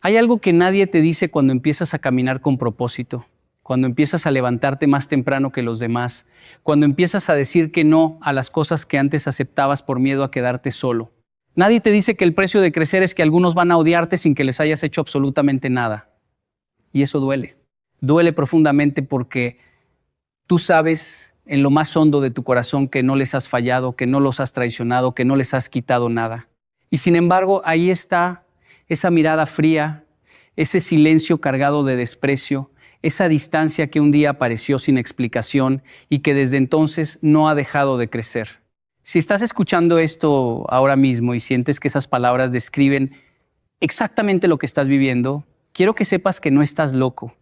Hay algo que nadie te dice cuando empiezas a caminar con propósito, cuando empiezas a levantarte más temprano que los demás, cuando empiezas a decir que no a las cosas que antes aceptabas por miedo a quedarte solo. Nadie te dice que el precio de crecer es que algunos van a odiarte sin que les hayas hecho absolutamente nada. Y eso duele. Duele profundamente porque tú sabes en lo más hondo de tu corazón que no les has fallado, que no los has traicionado, que no les has quitado nada. Y sin embargo, ahí está esa mirada fría, ese silencio cargado de desprecio, esa distancia que un día apareció sin explicación y que desde entonces no ha dejado de crecer. Si estás escuchando esto ahora mismo y sientes que esas palabras describen exactamente lo que estás viviendo, quiero que sepas que no estás loco,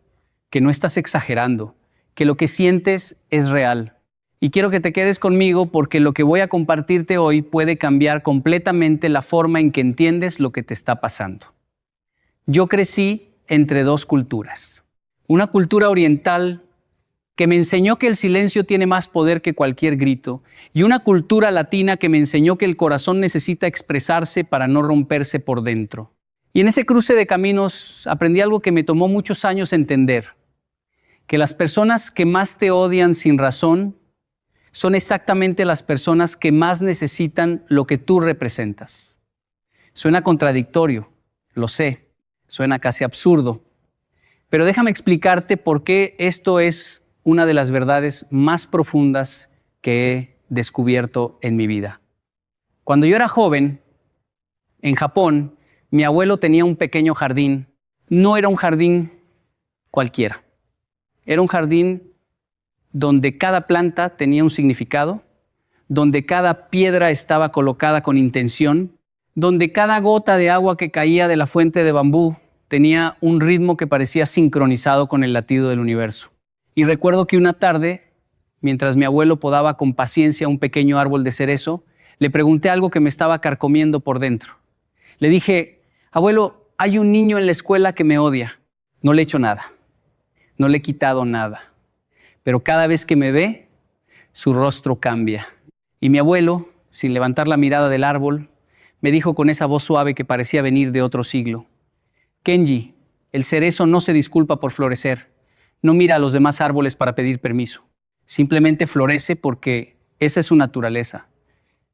que no estás exagerando, que lo que sientes es real. Y quiero que te quedes conmigo porque lo que voy a compartirte hoy puede cambiar completamente la forma en que entiendes lo que te está pasando. Yo crecí entre dos culturas. Una cultura oriental que me enseñó que el silencio tiene más poder que cualquier grito, y una cultura latina que me enseñó que el corazón necesita expresarse para no romperse por dentro. Y en ese cruce de caminos aprendí algo que me tomó muchos años entender, que las personas que más te odian sin razón son exactamente las personas que más necesitan lo que tú representas. Suena contradictorio, lo sé, suena casi absurdo, pero déjame explicarte por qué esto es una de las verdades más profundas que he descubierto en mi vida. Cuando yo era joven, en Japón, mi abuelo tenía un pequeño jardín. No era un jardín cualquiera. Era un jardín donde cada planta tenía un significado, donde cada piedra estaba colocada con intención, donde cada gota de agua que caía de la fuente de bambú tenía un ritmo que parecía sincronizado con el latido del universo. Y recuerdo que una tarde, mientras mi abuelo podaba con paciencia un pequeño árbol de cerezo, le pregunté algo que me estaba carcomiendo por dentro. Le dije: abuelo, hay un niño en la escuela que me odia. No le he hecho nada, no le he quitado nada, pero cada vez que me ve, su rostro cambia. Y mi abuelo, sin levantar la mirada del árbol, me dijo con esa voz suave que parecía venir de otro siglo: Kenji, el cerezo no se disculpa por florecer, no mira a los demás árboles para pedir permiso, simplemente florece porque esa es su naturaleza.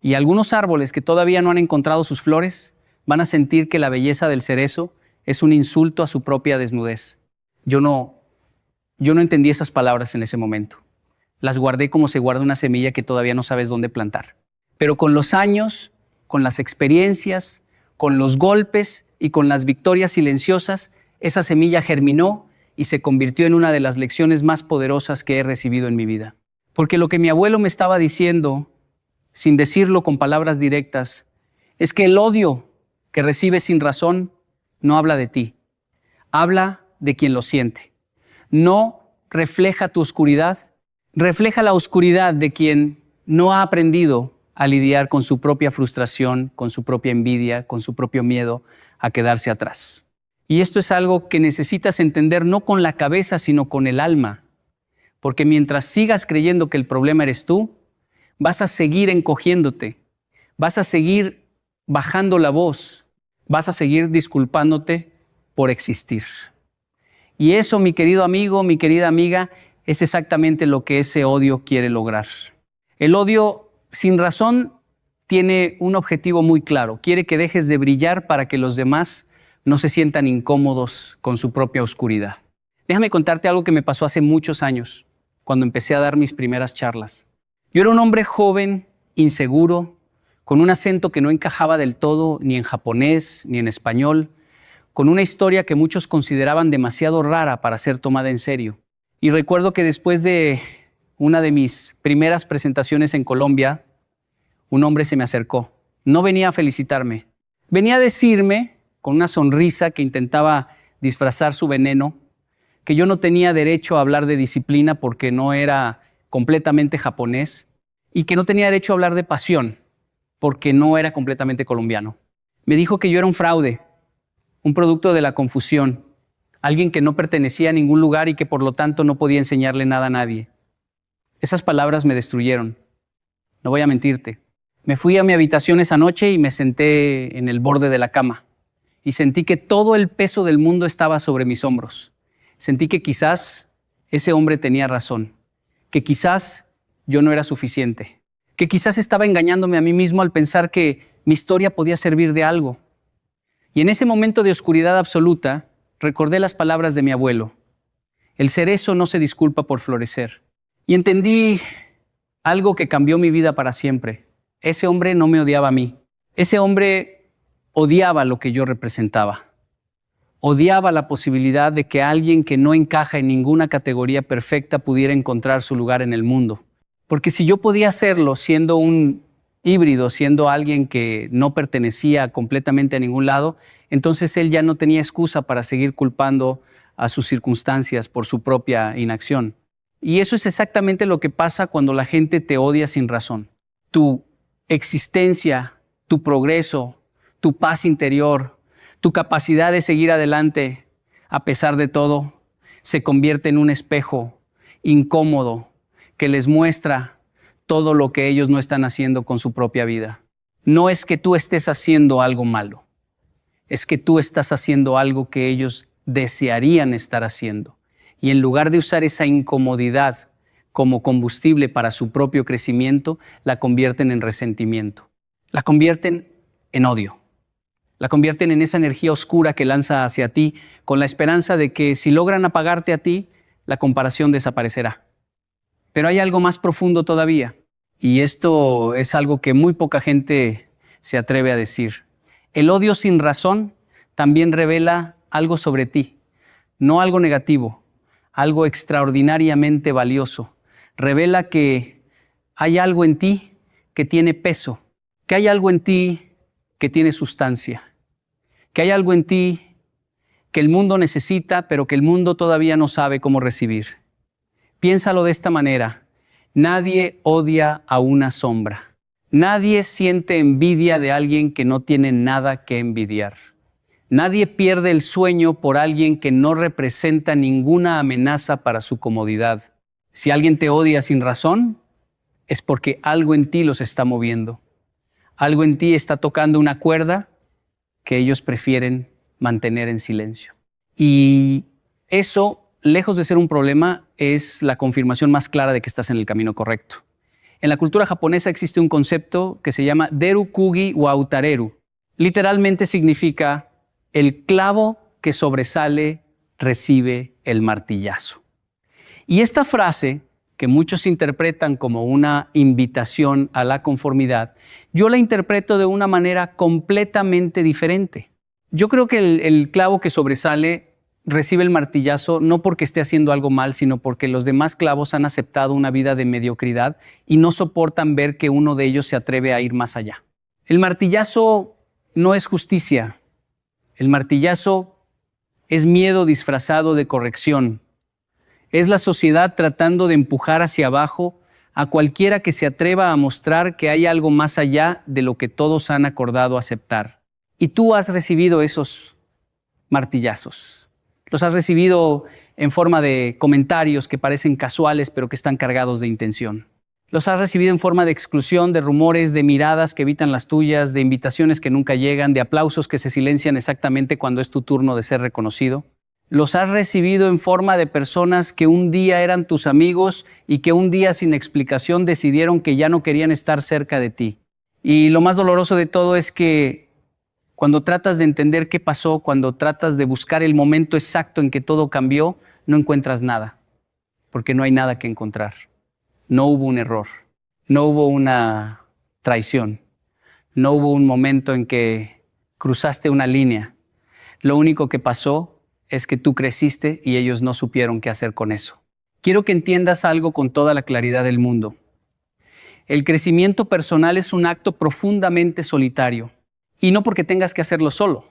Y algunos árboles que todavía no han encontrado sus flores van a sentir que la belleza del cerezo es un insulto a su propia desnudez. Yo no entendí esas palabras en ese momento. Las guardé como se guarda una semilla que todavía no sabes dónde plantar. Pero con los años, con las experiencias, con los golpes y con las victorias silenciosas, esa semilla germinó y se convirtió en una de las lecciones más poderosas que he recibido en mi vida. Porque lo que mi abuelo me estaba diciendo, sin decirlo con palabras directas, es que el odio que recibes sin razón no habla de ti, habla de quien lo siente. No refleja tu oscuridad, refleja la oscuridad de quien no ha aprendido a lidiar con su propia frustración, con su propia envidia, con su propio miedo a quedarse atrás. Y esto es algo que necesitas entender no con la cabeza, sino con el alma. Porque mientras sigas creyendo que el problema eres tú, vas a seguir encogiéndote, vas a seguir bajando la voz, vas a seguir disculpándote por existir. Y eso, mi querido amigo, mi querida amiga, es exactamente lo que ese odio quiere lograr. El odio sin razón tiene un objetivo muy claro. Quiere que dejes de brillar para que los demás no se sientan incómodos con su propia oscuridad. Déjame contarte algo que me pasó hace muchos años, cuando empecé a dar mis primeras charlas. Yo era un hombre joven, inseguro, con un acento que no encajaba del todo ni en japonés ni en español, con una historia que muchos consideraban demasiado rara para ser tomada en serio. Y recuerdo que después de una de mis primeras presentaciones en Colombia, un hombre se me acercó. No venía a felicitarme, venía a decirme, con una sonrisa que intentaba disfrazar su veneno, que yo no tenía derecho a hablar de disciplina porque no era completamente japonés y que no tenía derecho a hablar de pasión porque no era completamente colombiano. Me dijo que yo era un fraude, un producto de la confusión, alguien que no pertenecía a ningún lugar y que por lo tanto no podía enseñarle nada a nadie. Esas palabras me destruyeron. No voy a mentirte. Me fui a mi habitación esa noche y me senté en el borde de la cama. y sentí que todo el peso del mundo estaba sobre mis hombros. Sentí que quizás ese hombre tenía razón, que quizás yo no era suficiente, que quizás estaba engañándome a mí mismo al pensar que mi historia podía servir de algo. Y en ese momento de oscuridad absoluta, recordé las palabras de mi abuelo: el cerezo no se disculpa por florecer. Y entendí algo que cambió mi vida para siempre. Ese hombre no me odiaba a mí. Ese hombre odiaba lo que yo representaba. Odiaba la posibilidad de que alguien que no encaja en ninguna categoría perfecta pudiera encontrar su lugar en el mundo. Porque si yo podía hacerlo siendo un híbrido, siendo alguien que no pertenecía completamente a ningún lado, entonces él ya no tenía excusa para seguir culpando a sus circunstancias por su propia inacción. Y eso es exactamente lo que pasa cuando la gente te odia sin razón. Tu existencia, tu progreso, tu paz interior, tu capacidad de seguir adelante a pesar de todo, se convierte en un espejo incómodo que les muestra todo lo que ellos no están haciendo con su propia vida. No es que tú estés haciendo algo malo, es que tú estás haciendo algo que ellos desearían estar haciendo. Y en lugar de usar esa incomodidad como combustible para su propio crecimiento, la convierten en resentimiento, la convierten en odio, la convierten en esa energía oscura que lanza hacia ti con la esperanza de que si logran apagarte a ti, la comparación desaparecerá. Pero hay algo más profundo todavía, y esto es algo que muy poca gente se atreve a decir. El odio sin razón también revela algo sobre ti, no algo negativo, algo extraordinariamente valioso. Revela que hay algo en ti que tiene peso, que hay algo en ti que tiene sustancia, que hay algo en ti que el mundo necesita, pero que el mundo todavía no sabe cómo recibir. Piénsalo de esta manera: nadie odia a una sombra. Nadie siente envidia de alguien que no tiene nada que envidiar. Nadie pierde el sueño por alguien que no representa ninguna amenaza para su comodidad. Si alguien te odia sin razón, es porque algo en ti los está moviendo. Algo en ti está tocando una cuerda que ellos prefieren mantener en silencio. Y eso, lejos de ser un problema, es la confirmación más clara de que estás en el camino correcto. En la cultura japonesa existe un concepto que se llama Deru Kugi wa Utareru. Literalmente significa: el clavo que sobresale recibe el martillazo. Y esta frase, que muchos interpretan como una invitación a la conformidad, yo la interpreto de una manera completamente diferente. Yo creo que el clavo que sobresale recibe el martillazo no porque esté haciendo algo mal, sino porque los demás clavos han aceptado una vida de mediocridad y no soportan ver que uno de ellos se atreve a ir más allá. El martillazo no es justicia. El martillazo es miedo disfrazado de corrección. Es la sociedad tratando de empujar hacia abajo a cualquiera que se atreva a mostrar que hay algo más allá de lo que todos han acordado aceptar. Y tú has recibido esos martillazos. Los has recibido en forma de comentarios que parecen casuales, pero que están cargados de intención. Los has recibido en forma de exclusión, de rumores, de miradas que evitan las tuyas, de invitaciones que nunca llegan, de aplausos que se silencian exactamente cuando es tu turno de ser reconocido. Los has recibido en forma de personas que un día eran tus amigos y que un día sin explicación decidieron que ya no querían estar cerca de ti. Y lo más doloroso de todo es que cuando tratas de entender qué pasó, cuando tratas de buscar el momento exacto en que todo cambió, no encuentras nada, porque no hay nada que encontrar. No hubo un error, no hubo una traición, no hubo un momento en que cruzaste una línea. Lo único que pasó es que tú creciste y ellos no supieron qué hacer con eso. Quiero que entiendas algo con toda la claridad del mundo. El crecimiento personal es un acto profundamente solitario. Y no porque tengas que hacerlo solo,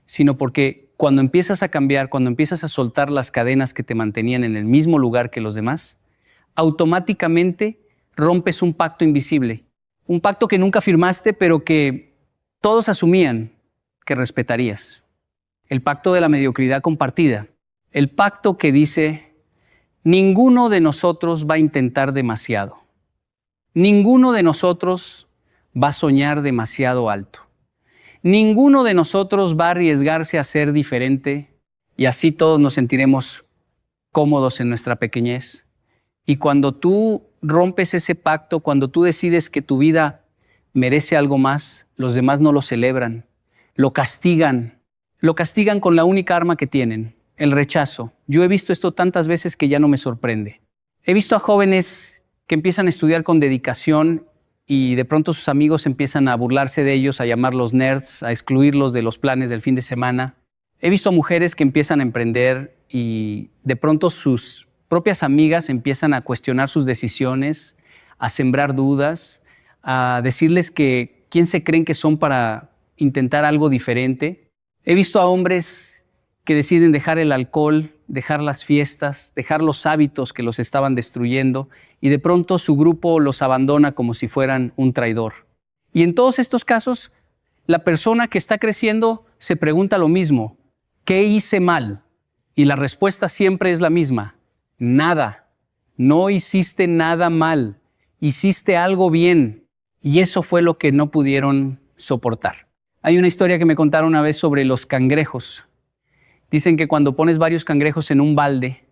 sino porque cuando empiezas a cambiar, cuando empiezas a soltar las cadenas que te mantenían en el mismo lugar que los demás, automáticamente rompes un pacto invisible. Un pacto que nunca firmaste, pero que todos asumían que respetarías. El pacto de la mediocridad compartida. El pacto que dice: ninguno de nosotros va a intentar demasiado. Ninguno de nosotros va a soñar demasiado alto. Ninguno de nosotros va a arriesgarse a ser diferente y así todos nos sentiremos cómodos en nuestra pequeñez. Y cuando tú rompes ese pacto, cuando tú decides que tu vida merece algo más, los demás no lo celebran, lo castigan con la única arma que tienen, el rechazo. Yo he visto esto tantas veces que ya no me sorprende. He visto a jóvenes que empiezan a estudiar con dedicación y de pronto sus amigos empiezan a burlarse de ellos, a llamarlos nerds, a excluirlos de los planes del fin de semana. He visto a mujeres que empiezan a emprender y de pronto sus propias amigas empiezan a cuestionar sus decisiones, a sembrar dudas, a decirles que quién se creen que son para intentar algo diferente. He visto a hombres que deciden dejar el alcohol, dejar las fiestas, dejar los hábitos que los estaban destruyendo y de pronto su grupo los abandona como si fueran un traidor. Y en todos estos casos, la persona que está creciendo se pregunta lo mismo: ¿qué hice mal? Y la respuesta siempre es la misma: nada. No hiciste nada mal, hiciste algo bien. Y eso fue lo que no pudieron soportar. Hay una historia que me contaron una vez sobre los cangrejos. Dicen que cuando pones varios cangrejos en un balde,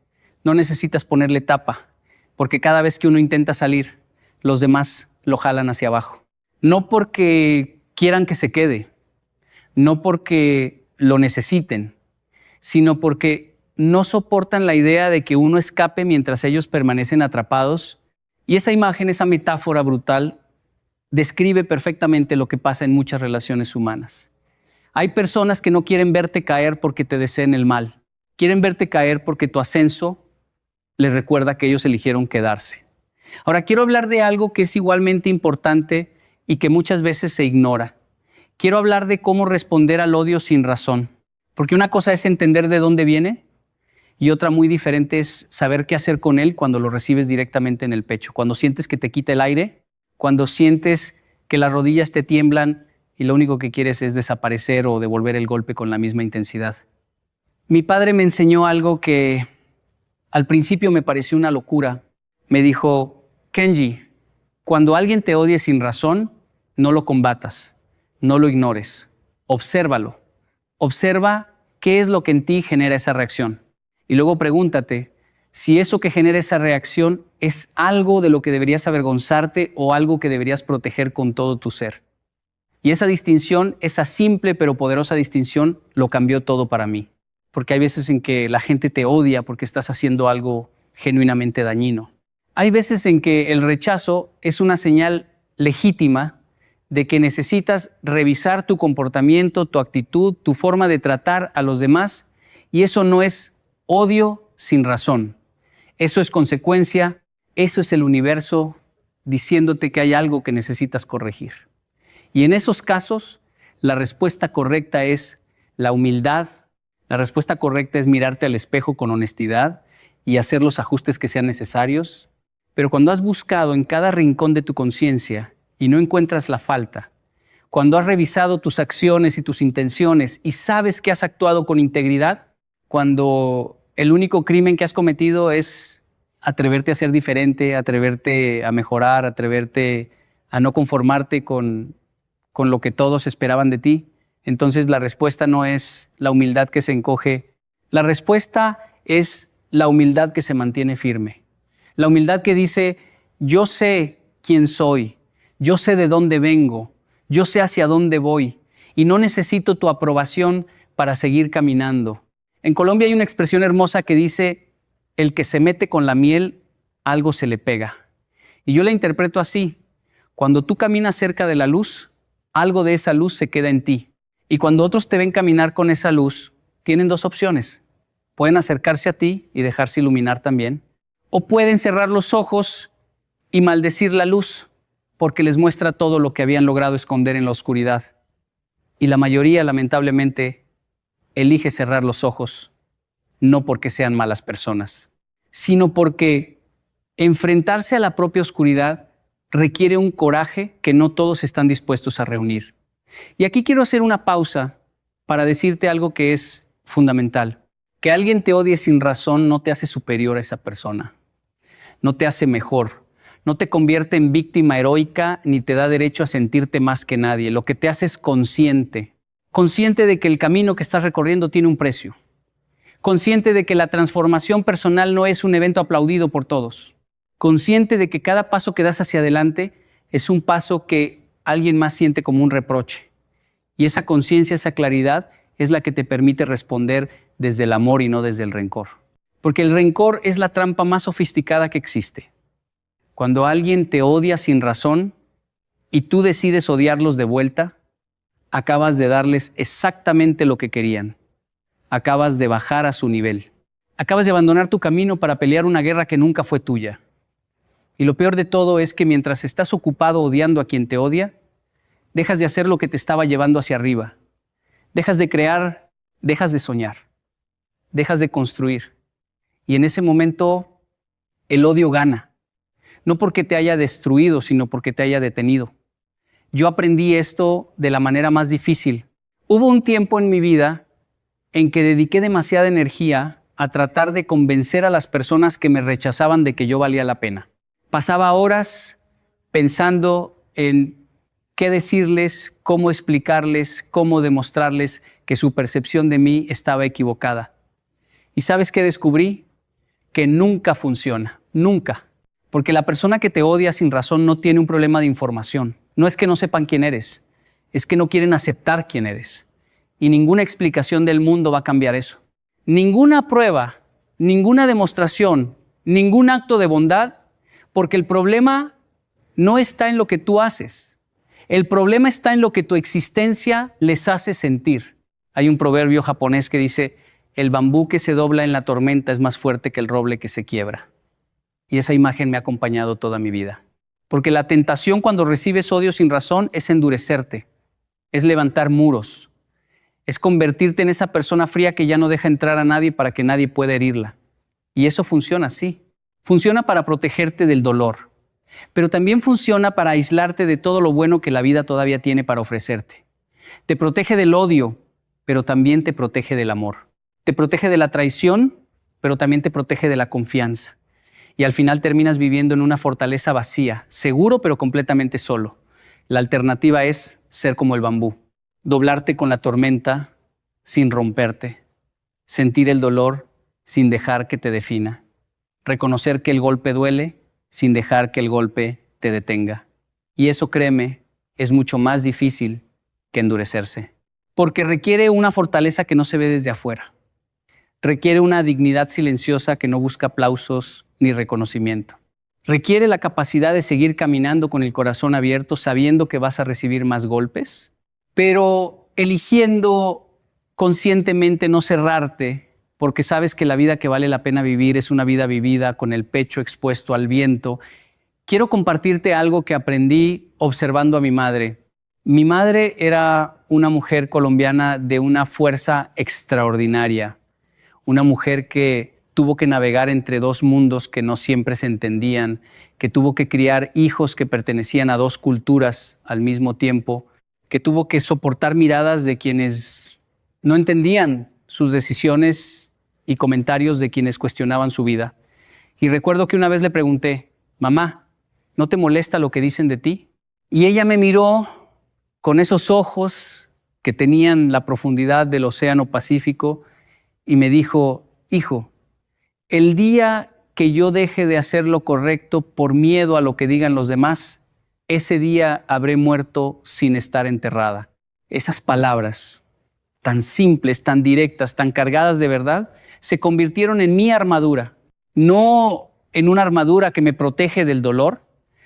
no necesitas ponerle tapa, porque cada vez que uno intenta salir, los demás lo jalan hacia abajo. No porque quieran que se quede, no porque lo necesiten, sino porque no soportan la idea de que uno escape mientras ellos permanecen atrapados. Y esa imagen, esa metáfora brutal, describe perfectamente lo que pasa en muchas relaciones humanas. Hay personas que no quieren verte caer porque te deseen el mal. Quieren verte caer porque tu ascenso les recuerda que ellos eligieron quedarse. Ahora, quiero hablar de algo que es igualmente importante y que muchas veces se ignora. Quiero hablar de cómo responder al odio sin razón. Porque una cosa es entender de dónde viene y otra muy diferente es saber qué hacer con él cuando lo recibes directamente en el pecho. Cuando sientes que te quita el aire, cuando sientes que las rodillas te tiemblan y lo único que quieres es desaparecer o devolver el golpe con la misma intensidad. Mi padre me enseñó algo que al principio me pareció una locura. Me dijo: Kenji, cuando alguien te odie sin razón, no lo combatas, no lo ignores, obsérvalo. Observa qué es lo que en ti genera esa reacción. Y luego pregúntate si eso que genera esa reacción es algo de lo que deberías avergonzarte o algo que deberías proteger con todo tu ser. Y esa distinción, esa simple pero poderosa distinción, lo cambió todo para mí. Porque hay veces en que la gente te odia porque estás haciendo algo genuinamente dañino. Hay veces en que el rechazo es una señal legítima de que necesitas revisar tu comportamiento, tu actitud, tu forma de tratar a los demás, y eso no es odio sin razón. Eso es consecuencia, eso es el universo diciéndote que hay algo que necesitas corregir. Y en esos casos, la respuesta correcta es la humildad. La respuesta correcta es mirarte al espejo con honestidad y hacer los ajustes que sean necesarios. Pero cuando has buscado en cada rincón de tu conciencia y no encuentras la falta, cuando has revisado tus acciones y tus intenciones y sabes que has actuado con integridad, cuando el único crimen que has cometido es atreverte a ser diferente, atreverte a mejorar, atreverte a no conformarte con lo que todos esperaban de ti, entonces la respuesta no es la humildad que se encoge. La respuesta es la humildad que se mantiene firme. La humildad que dice: yo sé quién soy, yo sé de dónde vengo, yo sé hacia dónde voy y no necesito tu aprobación para seguir caminando. En Colombia hay una expresión hermosa que dice: el que se mete con la miel, algo se le pega. Y yo la interpreto así: cuando tú caminas cerca de la luz, algo de esa luz se queda en ti. Y cuando otros te ven caminar con esa luz, tienen dos opciones. Pueden acercarse a ti y dejarse iluminar también, o pueden cerrar los ojos y maldecir la luz, porque les muestra todo lo que habían logrado esconder en la oscuridad. Y la mayoría, lamentablemente, elige cerrar los ojos, no porque sean malas personas, sino porque enfrentarse a la propia oscuridad requiere un coraje que no todos están dispuestos a reunir. Y aquí quiero hacer una pausa para decirte algo que es fundamental. Que alguien te odie sin razón no te hace superior a esa persona, no te hace mejor, no te convierte en víctima heroica ni te da derecho a sentirte más que nadie. Lo que te hace es consciente. consciente de que el camino que estás recorriendo tiene un precio, consciente de que la transformación personal no es un evento aplaudido por todos, consciente de que cada paso que das hacia adelante es un paso que alguien más siente como un reproche. Y esa conciencia, esa claridad es la que te permite responder desde el amor y no desde el rencor. Porque el rencor es la trampa más sofisticada que existe. Cuando alguien te odia sin razón y tú decides odiarlos de vuelta, acabas de darles exactamente lo que querían. Acabas de bajar a su nivel. Acabas de abandonar tu camino para pelear una guerra que nunca fue tuya. Y lo peor de todo es que mientras estás ocupado odiando a quien te odia, dejas de hacer lo que te estaba llevando hacia arriba. Dejas de crear, dejas de soñar, dejas de construir. Y en ese momento el odio gana. No porque te haya destruido, sino porque te haya detenido. Yo aprendí esto de la manera más difícil. Hubo un tiempo en mi vida en que dediqué demasiada energía a tratar de convencer a las personas que me rechazaban de que yo valía la pena. Pasaba horas pensando en qué decirles, cómo explicarles, cómo demostrarles que su percepción de mí estaba equivocada. ¿Y sabes qué descubrí? Que nunca funciona, nunca. Porque la persona que te odia sin razón no tiene un problema de información. No es que no sepan quién eres, es que no quieren aceptar quién eres. Y ninguna explicación del mundo va a cambiar eso. Ninguna prueba, ninguna demostración, ningún acto de bondad, porque el problema no está en lo que tú haces. El problema está en lo que tu existencia les hace sentir. Hay un proverbio japonés que dice: el bambú que se dobla en la tormenta es más fuerte que el roble que se quiebra. Y esa imagen me ha acompañado toda mi vida. Porque la tentación cuando recibes odio sin razón es endurecerte, es levantar muros, es convertirte en esa persona fría que ya no deja entrar a nadie para que nadie pueda herirla. Y eso funciona así. Funciona para protegerte del dolor, pero también funciona para aislarte de todo lo bueno que la vida todavía tiene para ofrecerte. Te protege del odio, pero también te protege del amor. Te protege de la traición, pero también te protege de la confianza. Y al final terminas viviendo en una fortaleza vacía, seguro pero completamente solo. La alternativa es ser como el bambú, doblarte con la tormenta sin romperte, sentir el dolor sin dejar que te defina, reconocer que el golpe duele sin dejar que el golpe te detenga. Y eso, créeme, es mucho más difícil que endurecerse, porque requiere una fortaleza que no se ve desde afuera. Requiere una dignidad silenciosa que no busca aplausos ni reconocimiento. Requiere la capacidad de seguir caminando con el corazón abierto, sabiendo que vas a recibir más golpes, pero eligiendo conscientemente no cerrarte, porque sabes que la vida que vale la pena vivir es una vida vivida con el pecho expuesto al viento. Quiero compartirte algo que aprendí observando a mi madre. Mi madre era una mujer colombiana de una fuerza extraordinaria, una mujer que tuvo que navegar entre dos mundos que no siempre se entendían, que tuvo que criar hijos que pertenecían a dos culturas al mismo tiempo, que tuvo que soportar miradas de quienes no entendían sus decisiones y comentarios de quienes cuestionaban su vida. Y recuerdo que una vez le pregunté: mamá, ¿no te molesta lo que dicen de ti? Y ella me miró con esos ojos que tenían la profundidad del Océano Pacífico y me dijo: hijo, el día que yo deje de hacer lo correcto por miedo a lo que digan los demás, ese día habré muerto sin estar enterrada. Esas palabras tan simples, tan directas, tan cargadas de verdad, se convirtieron en mi armadura. No en una armadura que me protege del dolor,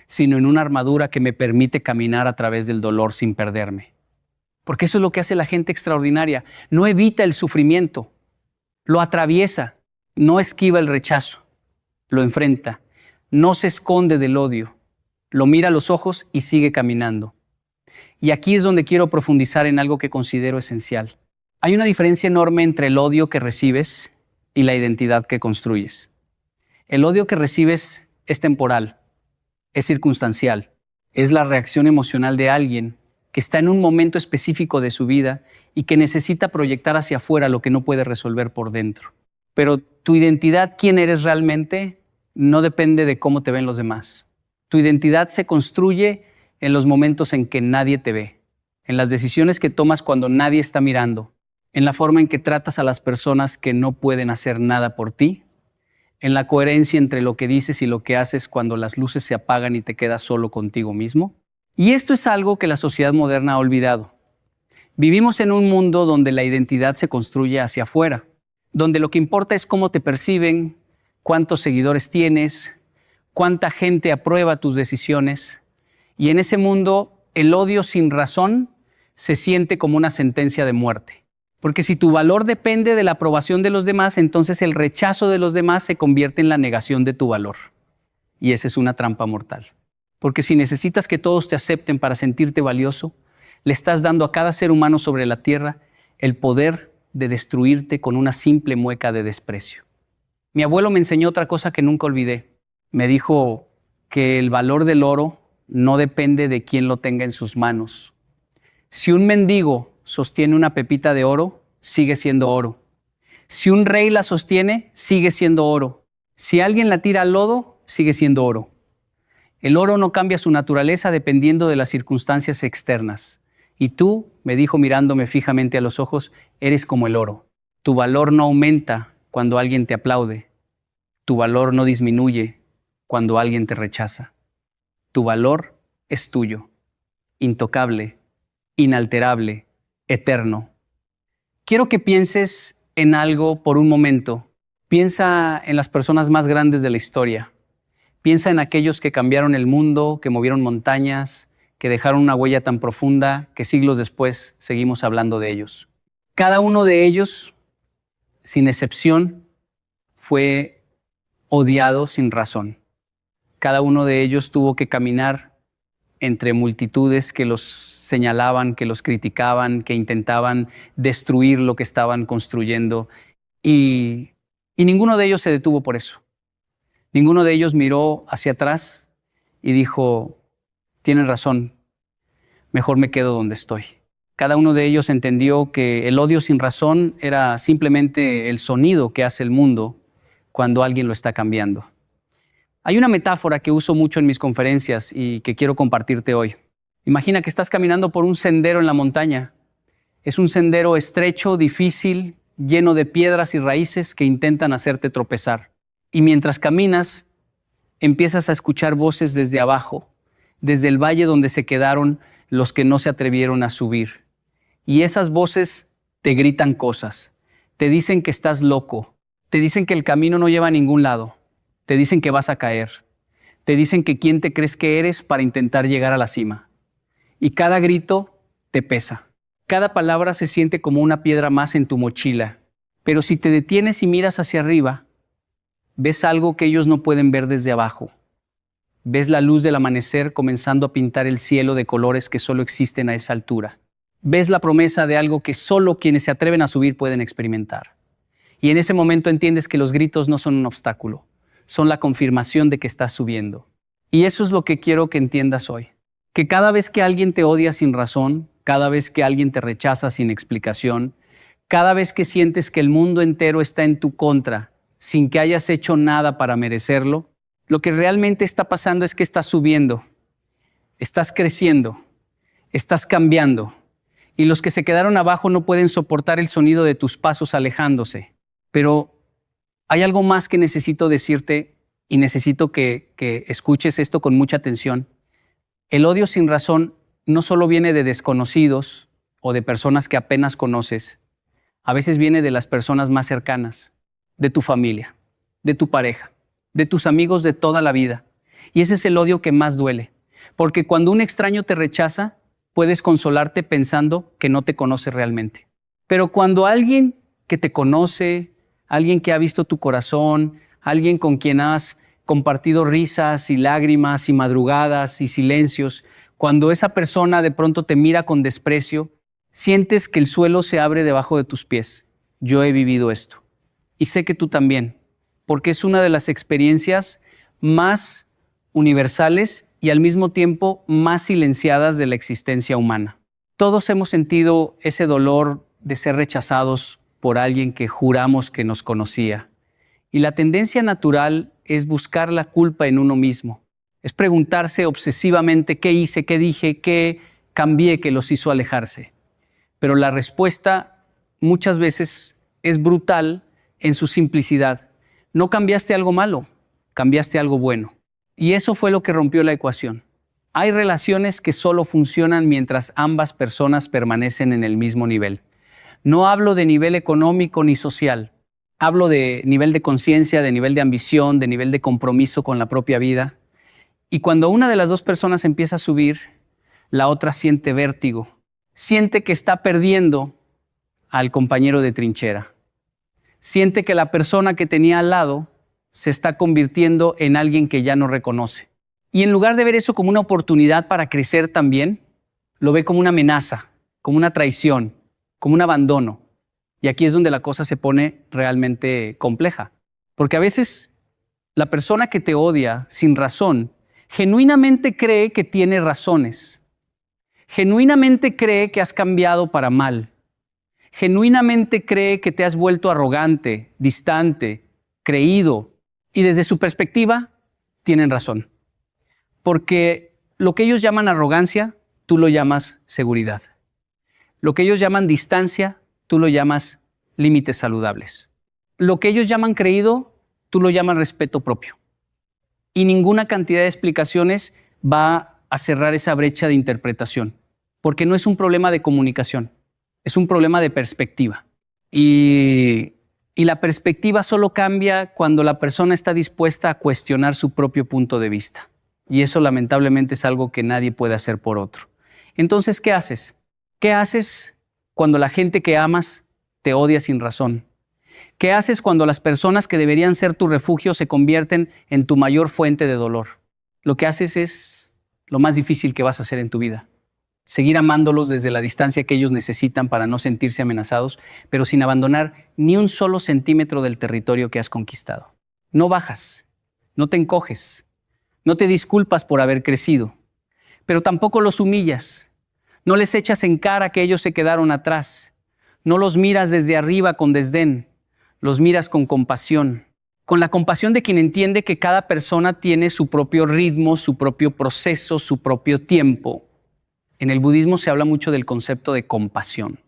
sino en una armadura que me permite caminar a través del dolor sin perderme. Porque eso es lo que hace la gente extraordinaria. No evita el sufrimiento, lo atraviesa, no esquiva el rechazo, lo enfrenta, no se esconde del odio, lo mira a los ojos y sigue caminando. Y aquí es donde quiero profundizar en algo que considero esencial. Hay una diferencia enorme entre el odio que recibes y la identidad que construyes. El odio que recibes es temporal, es circunstancial, es la reacción emocional de alguien que está en un momento específico de su vida y que necesita proyectar hacia afuera lo que no puede resolver por dentro. Pero tu identidad, quién eres realmente, no depende de cómo te ven los demás. Tu identidad se construye en los momentos en que nadie te ve, en las decisiones que tomas cuando nadie está mirando, en la forma en que tratas a las personas que no pueden hacer nada por ti, en la coherencia entre lo que dices y lo que haces cuando las luces se apagan y te quedas solo contigo mismo. Y esto es algo que la sociedad moderna ha olvidado. Vivimos en un mundo donde la identidad se construye hacia afuera, donde lo que importa es cómo te perciben, cuántos seguidores tienes, cuánta gente aprueba tus decisiones. Y en ese mundo, el odio sin razón se siente como una sentencia de muerte. Porque si tu valor depende de la aprobación de los demás, entonces el rechazo de los demás se convierte en la negación de tu valor. Y esa es una trampa mortal. Porque si necesitas que todos te acepten para sentirte valioso, le estás dando a cada ser humano sobre la tierra el poder de destruirte con una simple mueca de desprecio. Mi abuelo me enseñó otra cosa que nunca olvidé. Me dijo que el valor del oro no depende de quién lo tenga en sus manos. Si un mendigo sostiene una pepita de oro, sigue siendo oro. Si un rey la sostiene, sigue siendo oro. Si alguien la tira al lodo, sigue siendo oro. El oro no cambia su naturaleza dependiendo de las circunstancias externas. Y tú, me dijo mirándome fijamente a los ojos, eres como el oro. Tu valor no aumenta cuando alguien te aplaude. Tu valor no disminuye cuando alguien te rechaza. Tu valor es tuyo, intocable, inalterable, eterno. Quiero que pienses en algo por un momento. Piensa en las personas más grandes de la historia. Piensa en aquellos que cambiaron el mundo, que movieron montañas, que dejaron una huella tan profunda que siglos después seguimos hablando de ellos. Cada uno de ellos, sin excepción, fue odiado sin razón. Cada uno de ellos tuvo que caminar entre multitudes que los señalaban, que los criticaban, que intentaban destruir lo que estaban construyendo. Y ninguno de ellos se detuvo por eso. Ninguno de ellos miró hacia atrás y dijo, tienen razón, mejor me quedo donde estoy. Cada uno de ellos entendió que el odio sin razón era simplemente el sonido que hace el mundo cuando alguien lo está cambiando. Hay una metáfora que uso mucho en mis conferencias y que quiero compartirte hoy. Imagina que estás caminando por un sendero en la montaña. Es un sendero estrecho, difícil, lleno de piedras y raíces que intentan hacerte tropezar. Y mientras caminas, empiezas a escuchar voces desde abajo, desde el valle donde se quedaron los que no se atrevieron a subir. Y esas voces te gritan cosas, te dicen que estás loco, te dicen que el camino no lleva a ningún lado, te dicen que vas a caer, te dicen que quién te crees que eres para intentar llegar a la cima. Y cada grito te pesa, cada palabra se siente como una piedra más en tu mochila. Pero si te detienes y miras hacia arriba, ves algo que ellos no pueden ver desde abajo. Ves la luz del amanecer comenzando a pintar el cielo de colores que solo existen a esa altura. Ves la promesa de algo que solo quienes se atreven a subir pueden experimentar. Y en ese momento entiendes que los gritos no son un obstáculo, son la confirmación de que estás subiendo. Y eso es lo que quiero que entiendas hoy. Que cada vez que alguien te odia sin razón, cada vez que alguien te rechaza sin explicación, cada vez que sientes que el mundo entero está en tu contra, sin que hayas hecho nada para merecerlo, lo que realmente está pasando es que estás subiendo, estás creciendo, estás cambiando. Y los que se quedaron abajo no pueden soportar el sonido de tus pasos alejándose. Pero hay algo más que necesito decirte y necesito que escuches esto con mucha atención. El odio sin razón no solo viene de desconocidos o de personas que apenas conoces. A veces viene de las personas más cercanas, de tu familia, de tu pareja, de tus amigos de toda la vida. Y ese es el odio que más duele. Porque cuando un extraño te rechaza, puedes consolarte pensando que no te conoce realmente. Pero cuando alguien que te conoce, alguien que ha visto tu corazón, alguien con quien has compartido risas y lágrimas y madrugadas y silencios, cuando esa persona de pronto te mira con desprecio, sientes que el suelo se abre debajo de tus pies. Yo he vivido esto. Y sé que tú también, porque es una de las experiencias más universales y al mismo tiempo más silenciadas de la existencia humana. Todos hemos sentido ese dolor de ser rechazados por alguien que juramos que nos conocía. Y la tendencia natural es buscar la culpa en uno mismo. Es preguntarse obsesivamente qué hice, qué dije, qué cambié que los hizo alejarse. Pero la respuesta muchas veces es brutal en su simplicidad. No cambiaste algo malo, cambiaste algo bueno. Y eso fue lo que rompió la ecuación. Hay relaciones que solo funcionan mientras ambas personas permanecen en el mismo nivel. No hablo de nivel económico ni social. Hablo de nivel de conciencia, de nivel de ambición, de nivel de compromiso con la propia vida. Y cuando una de las dos personas empieza a subir, la otra siente vértigo. Siente que está perdiendo al compañero de trinchera. Siente que la persona que tenía al lado se está convirtiendo en alguien que ya no reconoce. Y en lugar de ver eso como una oportunidad para crecer también, lo ve como una amenaza, como una traición, como un abandono. Y aquí es donde la cosa se pone realmente compleja. Porque a veces la persona que te odia sin razón, genuinamente cree que tiene razones. Genuinamente cree que has cambiado para mal. Genuinamente cree que te has vuelto arrogante, distante, creído. Y desde su perspectiva, tienen razón. Porque lo que ellos llaman arrogancia, tú lo llamas seguridad. Lo que ellos llaman distancia, tú lo llamas límites saludables. Lo que ellos llaman creído, tú lo llamas respeto propio. Y ninguna cantidad de explicaciones va a cerrar esa brecha de interpretación. Porque no es un problema de comunicación, es un problema de perspectiva. Y la perspectiva solo cambia cuando la persona está dispuesta a cuestionar su propio punto de vista. Y eso lamentablemente es algo que nadie puede hacer por otro. Entonces, ¿qué haces? ¿Qué haces cuando la gente que amas te odia sin razón? ¿Qué haces cuando las personas que deberían ser tu refugio se convierten en tu mayor fuente de dolor? Lo que haces es lo más difícil que vas a hacer en tu vida. Seguir amándolos desde la distancia que ellos necesitan para no sentirse amenazados, pero sin abandonar ni un solo centímetro del territorio que has conquistado. No bajas, no te encoges, no te disculpas por haber crecido, pero tampoco los humillas. No les echas en cara que ellos se quedaron atrás. No los miras desde arriba con desdén, los miras con compasión. Con la compasión de quien entiende que cada persona tiene su propio ritmo, su propio proceso, su propio tiempo. En el budismo se habla mucho del concepto de compasión.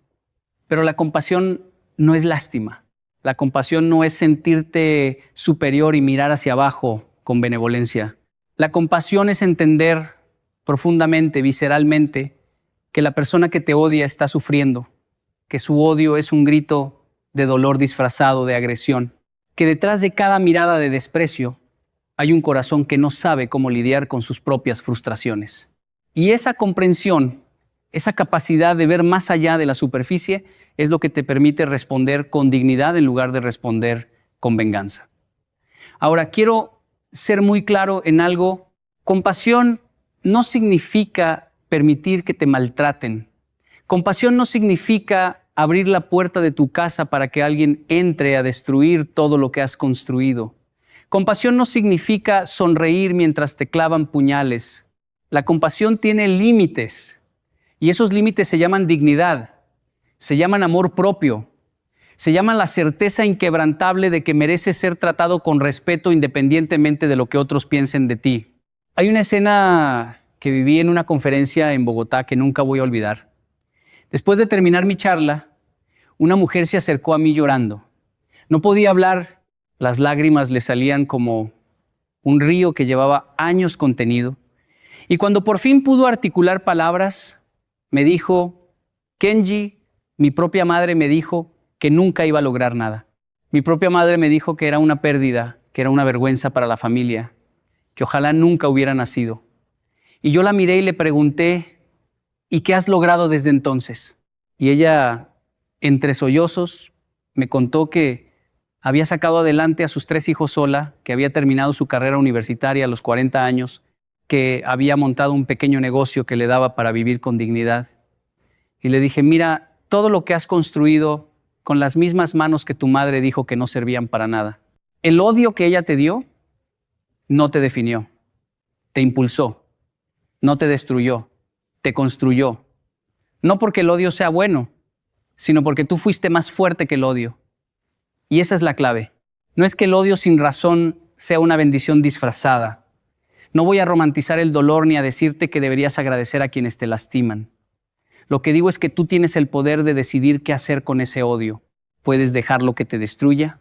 Pero la compasión no es lástima. La compasión no es sentirte superior y mirar hacia abajo con benevolencia. La compasión es entender profundamente, visceralmente, que la persona que te odia está sufriendo, que su odio es un grito de dolor disfrazado de agresión, que detrás de cada mirada de desprecio hay un corazón que no sabe cómo lidiar con sus propias frustraciones. Y esa comprensión, esa capacidad de ver más allá de la superficie, es lo que te permite responder con dignidad en lugar de responder con venganza. Ahora, quiero ser muy claro en algo. Compasión no significa permitir que te maltraten. Compasión no significa abrir la puerta de tu casa para que alguien entre a destruir todo lo que has construido. Compasión no significa sonreír mientras te clavan puñales. La compasión tiene límites y esos límites se llaman dignidad, se llaman amor propio, se llaman la certeza inquebrantable de que mereces ser tratado con respeto independientemente de lo que otros piensen de ti. Hay una escena que viví en una conferencia en Bogotá que nunca voy a olvidar. Después de terminar mi charla, una mujer se acercó a mí llorando. No podía hablar, las lágrimas le salían como un río que llevaba años contenido. Y cuando por fin pudo articular palabras, me dijo, Kenji, mi propia madre me dijo que nunca iba a lograr nada. Mi propia madre me dijo que era una pérdida, que era una vergüenza para la familia, que ojalá nunca hubiera nacido. Y yo la miré y le pregunté, ¿y qué has logrado desde entonces? Y ella, entre sollozos, me contó que había sacado adelante a sus 3 hijos sola, que había terminado su carrera universitaria a los 40 años, que había montado un pequeño negocio que le daba para vivir con dignidad. Y le dije, mira, todo lo que has construido con las mismas manos que tu madre dijo que no servían para nada. El odio que ella te dio no te definió, te impulsó, no te destruyó, te construyó. No porque el odio sea bueno, sino porque tú fuiste más fuerte que el odio. Y esa es la clave. No es que el odio sin razón sea una bendición disfrazada. No voy a romantizar el dolor ni a decirte que deberías agradecer a quienes te lastiman. Lo que digo es que tú tienes el poder de decidir qué hacer con ese odio. Puedes dejarlo que te destruya,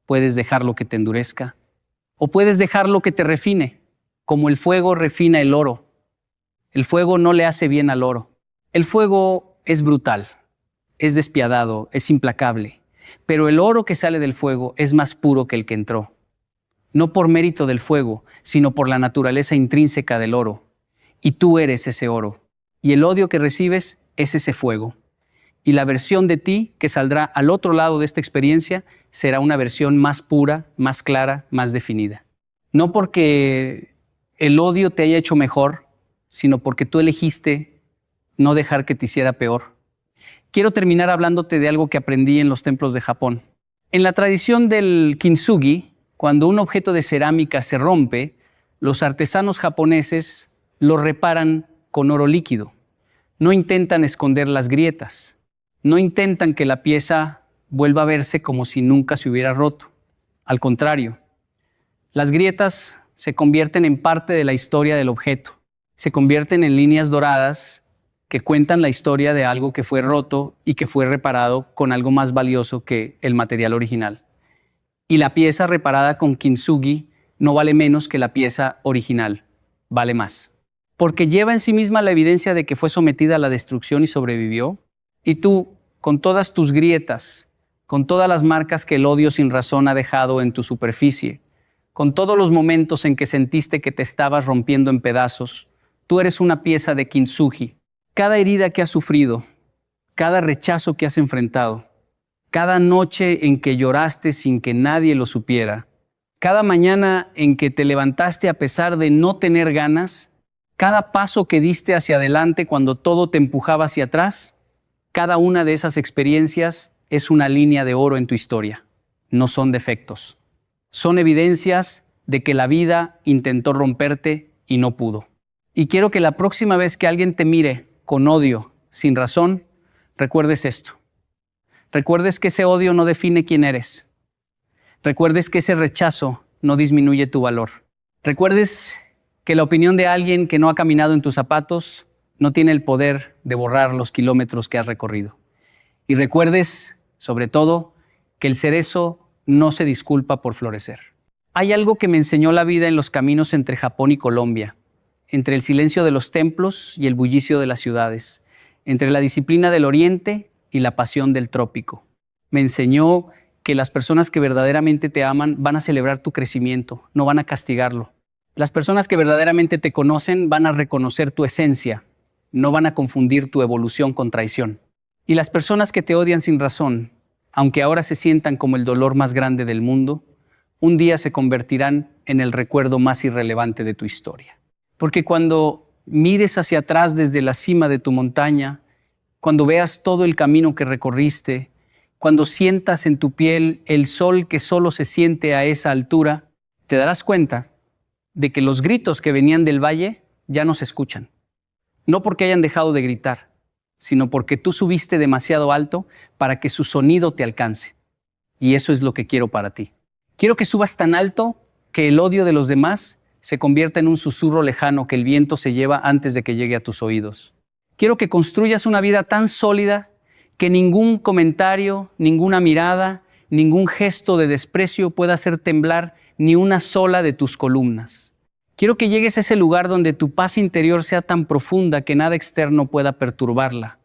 puedes dejarlo que te endurezca, o puedes dejarlo que te refine, como el fuego refina el oro. El fuego no le hace bien al oro. El fuego es brutal, es despiadado, es implacable, pero el oro que sale del fuego es más puro que el que entró. No por mérito del fuego, sino por la naturaleza intrínseca del oro. Y tú eres ese oro. Y el odio que recibes es ese fuego. Y la versión de ti que saldrá al otro lado de esta experiencia será una versión más pura, más clara, más definida. No porque el odio te haya hecho mejor, sino porque tú elegiste no dejar que te hiciera peor. Quiero terminar hablándote de algo que aprendí en los templos de Japón. En la tradición del kintsugi, cuando un objeto de cerámica se rompe, los artesanos japoneses lo reparan con oro líquido. No intentan esconder las grietas. No intentan que la pieza vuelva a verse como si nunca se hubiera roto. Al contrario, las grietas se convierten en parte de la historia del objeto. Se convierten en líneas doradas que cuentan la historia de algo que fue roto y que fue reparado con algo más valioso que el material original. Y la pieza reparada con kintsugi no vale menos que la pieza original, vale más. Porque lleva en sí misma la evidencia de que fue sometida a la destrucción y sobrevivió. Y tú, con todas tus grietas, con todas las marcas que el odio sin razón ha dejado en tu superficie, con todos los momentos en que sentiste que te estabas rompiendo en pedazos, tú eres una pieza de kintsugi. Cada herida que has sufrido, cada rechazo que has enfrentado, cada noche en que lloraste sin que nadie lo supiera, cada mañana en que te levantaste a pesar de no tener ganas, cada paso que diste hacia adelante cuando todo te empujaba hacia atrás, cada una de esas experiencias es una línea de oro en tu historia. No son defectos. Son evidencias de que la vida intentó romperte y no pudo. Y quiero que la próxima vez que alguien te mire con odio, sin razón, recuerdes esto. Recuerdes que ese odio no define quién eres. Recuerdes que ese rechazo no disminuye tu valor. Recuerdes que la opinión de alguien que no ha caminado en tus zapatos no tiene el poder de borrar los kilómetros que has recorrido. Y recuerdes, sobre todo, que el cerezo no se disculpa por florecer. Hay algo que me enseñó la vida en los caminos entre Japón y Colombia, entre el silencio de los templos y el bullicio de las ciudades, entre la disciplina del oriente y la pasión del trópico. Me enseñó que las personas que verdaderamente te aman van a celebrar tu crecimiento, no van a castigarlo. Las personas que verdaderamente te conocen van a reconocer tu esencia, no van a confundir tu evolución con traición. Y las personas que te odian sin razón, aunque ahora se sientan como el dolor más grande del mundo, un día se convertirán en el recuerdo más irrelevante de tu historia. Porque cuando mires hacia atrás desde la cima de tu montaña, cuando veas todo el camino que recorriste, cuando sientas en tu piel el sol que solo se siente a esa altura, te darás cuenta de que los gritos que venían del valle ya no se escuchan. No porque hayan dejado de gritar, sino porque tú subiste demasiado alto para que su sonido te alcance. Y eso es lo que quiero para ti. Quiero que subas tan alto que el odio de los demás se convierta en un susurro lejano que el viento se lleva antes de que llegue a tus oídos. Quiero que construyas una vida tan sólida que ningún comentario, ninguna mirada, ningún gesto de desprecio pueda hacer temblar ni una sola de tus columnas. Quiero que llegues a ese lugar donde tu paz interior sea tan profunda que nada externo pueda perturbarla.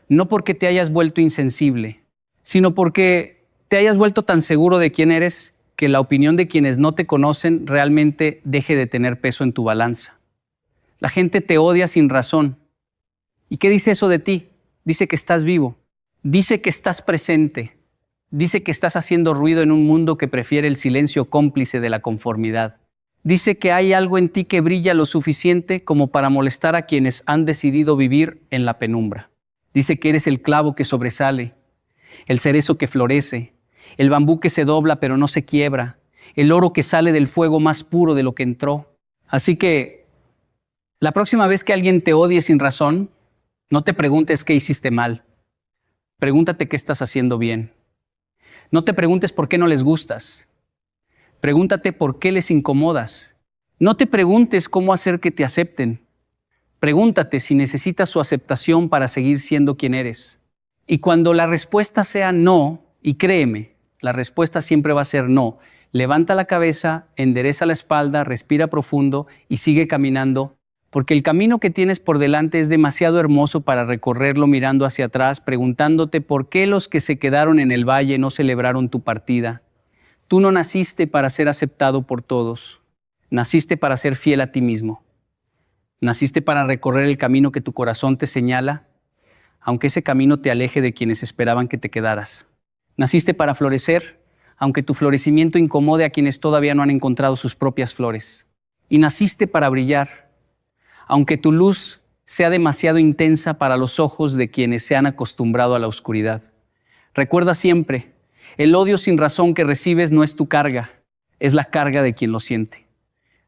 No porque te hayas vuelto insensible, sino porque te hayas vuelto tan seguro de quién eres que la opinión de quienes no te conocen realmente deje de tener peso en tu balanza. La gente te odia sin razón. ¿Y qué dice eso de ti? Dice que estás vivo, dice que estás presente, dice que estás haciendo ruido en un mundo que prefiere el silencio cómplice de la conformidad. Dice que hay algo en ti que brilla lo suficiente como para molestar a quienes han decidido vivir en la penumbra. Dice que eres el clavo que sobresale, el cerezo que florece, el bambú que se dobla pero no se quiebra, el oro que sale del fuego más puro de lo que entró. Así que la próxima vez que alguien te odie sin razón, no te preguntes qué hiciste mal. Pregúntate qué estás haciendo bien. No te preguntes por qué no les gustas. Pregúntate por qué les incomodas. No te preguntes cómo hacer que te acepten. Pregúntate si necesitas su aceptación para seguir siendo quien eres. Y cuando la respuesta sea no, y créeme, la respuesta siempre va a ser no, levanta la cabeza, endereza la espalda, respira profundo y sigue caminando, porque el camino que tienes por delante es demasiado hermoso para recorrerlo mirando hacia atrás, preguntándote por qué los que se quedaron en el valle no celebraron tu partida. Tú no naciste para ser aceptado por todos, naciste para ser fiel a ti mismo. Naciste para recorrer el camino que tu corazón te señala, aunque ese camino te aleje de quienes esperaban que te quedaras. Naciste para florecer, aunque tu florecimiento incomode a quienes todavía no han encontrado sus propias flores. Y naciste para brillar, aunque tu luz sea demasiado intensa para los ojos de quienes se han acostumbrado a la oscuridad. Recuerda siempre, el odio sin razón que recibes no es tu carga, es la carga de quien lo siente.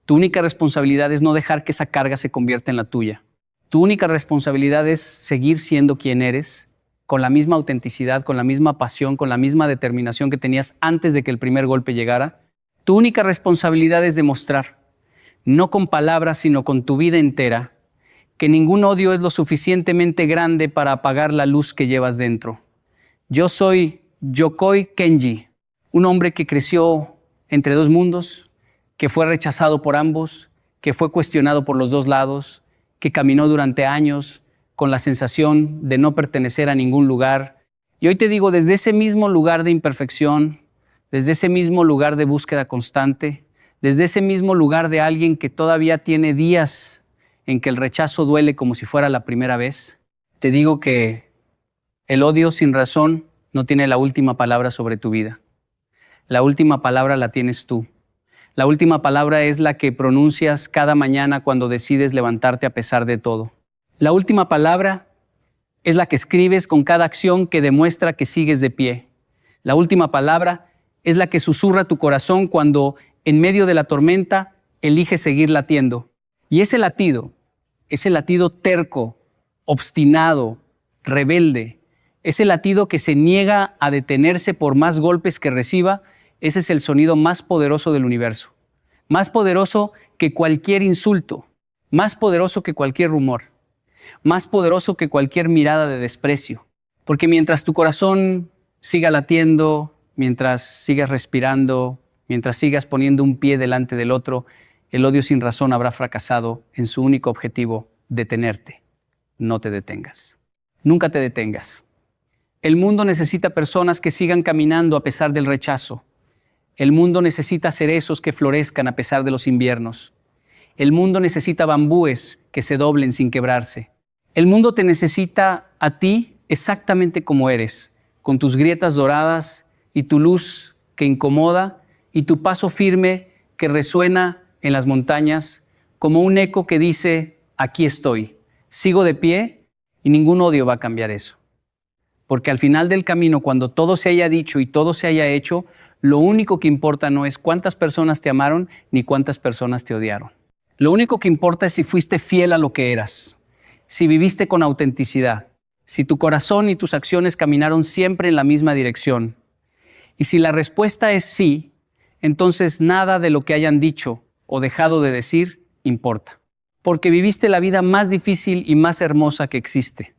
Tu única responsabilidad es no dejar que esa carga se convierta en la tuya. Tu única responsabilidad es seguir siendo quien eres, con la misma autenticidad, con la misma pasión, con la misma determinación que tenías antes de que el primer golpe llegara. Tu única responsabilidad es demostrar, no con palabras, sino con tu vida entera, que ningún odio es lo suficientemente grande para apagar la luz que llevas dentro. Yo soy Yokoi Kenji, un hombre que creció entre dos mundos, que fue rechazado por ambos, que fue cuestionado por los dos lados, que caminó durante años con la sensación de no pertenecer a ningún lugar. Y hoy te digo, desde ese mismo lugar de imperfección, desde ese mismo lugar de búsqueda constante, desde ese mismo lugar de alguien que todavía tiene días en que el rechazo duele como si fuera la primera vez, te digo que el odio sin razón no tiene la última palabra sobre tu vida. La última palabra la tienes tú. La última palabra es la que pronuncias cada mañana cuando decides levantarte a pesar de todo. La última palabra es la que escribes con cada acción que demuestra que sigues de pie. La última palabra es la que susurra tu corazón cuando, en medio de la tormenta, eliges seguir latiendo. Y ese latido terco, obstinado, rebelde, ese latido que se niega a detenerse por más golpes que reciba, ese es el sonido más poderoso del universo. Más poderoso que cualquier insulto, más poderoso que cualquier rumor, más poderoso que cualquier mirada de desprecio. Porque mientras tu corazón siga latiendo, mientras sigas respirando, mientras sigas poniendo un pie delante del otro, el odio sin razón habrá fracasado en su único objetivo, detenerte. No te detengas. Nunca te detengas. El mundo necesita personas que sigan caminando a pesar del rechazo. El mundo necesita cerezos que florezcan a pesar de los inviernos. El mundo necesita bambúes que se doblen sin quebrarse. El mundo te necesita a ti exactamente como eres, con tus grietas doradas y tu luz que incomoda y tu paso firme que resuena en las montañas como un eco que dice, aquí estoy, sigo de pie y ningún odio va a cambiar eso. Porque al final del camino, cuando todo se haya dicho y todo se haya hecho, lo único que importa no es cuántas personas te amaron ni cuántas personas te odiaron. Lo único que importa es si fuiste fiel a lo que eras, si viviste con autenticidad, si tu corazón y tus acciones caminaron siempre en la misma dirección. Y si la respuesta es sí, entonces nada de lo que hayan dicho o dejado de decir importa. Porque viviste la vida más difícil y más hermosa que existe.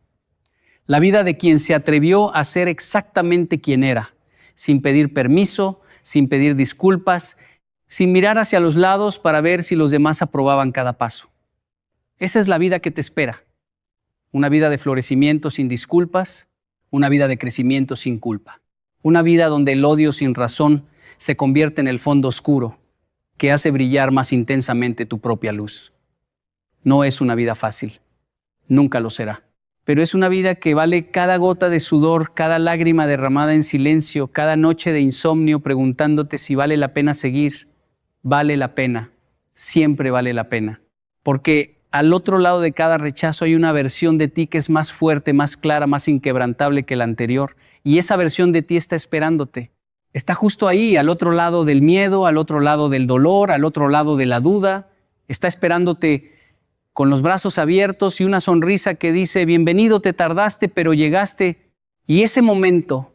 La vida de quien se atrevió a ser exactamente quien era, sin pedir permiso, sin pedir disculpas, sin mirar hacia los lados para ver si los demás aprobaban cada paso. Esa es la vida que te espera. Una vida de florecimiento sin disculpas, una vida de crecimiento sin culpa. Una vida donde el odio sin razón se convierte en el fondo oscuro que hace brillar más intensamente tu propia luz. No es una vida fácil, nunca lo será. Pero es una vida que vale cada gota de sudor, cada lágrima derramada en silencio, cada noche de insomnio preguntándote si vale la pena seguir. Vale la pena, siempre vale la pena. Porque al otro lado de cada rechazo hay una versión de ti que es más fuerte, más clara, más inquebrantable que la anterior. Y esa versión de ti está esperándote. Está justo ahí, al otro lado del miedo, al otro lado del dolor, al otro lado de la duda. Está esperándote con los brazos abiertos y una sonrisa que dice, bienvenido, te tardaste, pero llegaste. Y ese momento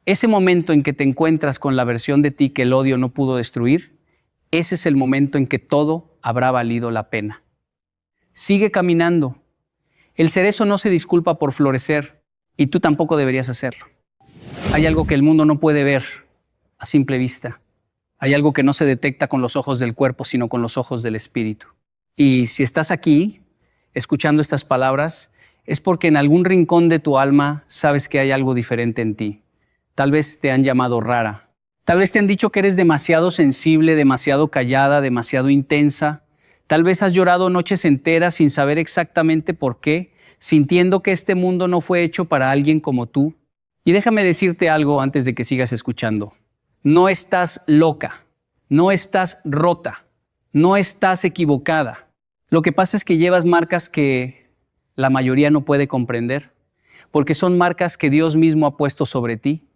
en que te encuentras con la versión de ti que el odio no pudo destruir, ese es el momento en que todo habrá valido la pena. Sigue caminando. El cerezo no se disculpa por florecer y tú tampoco deberías hacerlo. Hay algo que el mundo no puede ver a simple vista. Hay algo que no se detecta con los ojos del cuerpo, sino con los ojos del espíritu. Y si estás aquí escuchando estas palabras, es porque en algún rincón de tu alma sabes que hay algo diferente en ti. Tal vez te han llamado rara. Tal vez te han dicho que eres demasiado sensible, demasiado callada, demasiado intensa. Tal vez has llorado noches enteras sin saber exactamente por qué, sintiendo que este mundo no fue hecho para alguien como tú. Y déjame decirte algo antes de que sigas escuchando. No estás loca, no estás rota, no estás equivocada. Lo que pasa es que llevas marcas que la mayoría no puede comprender, porque son marcas que Dios mismo ha puesto sobre ti,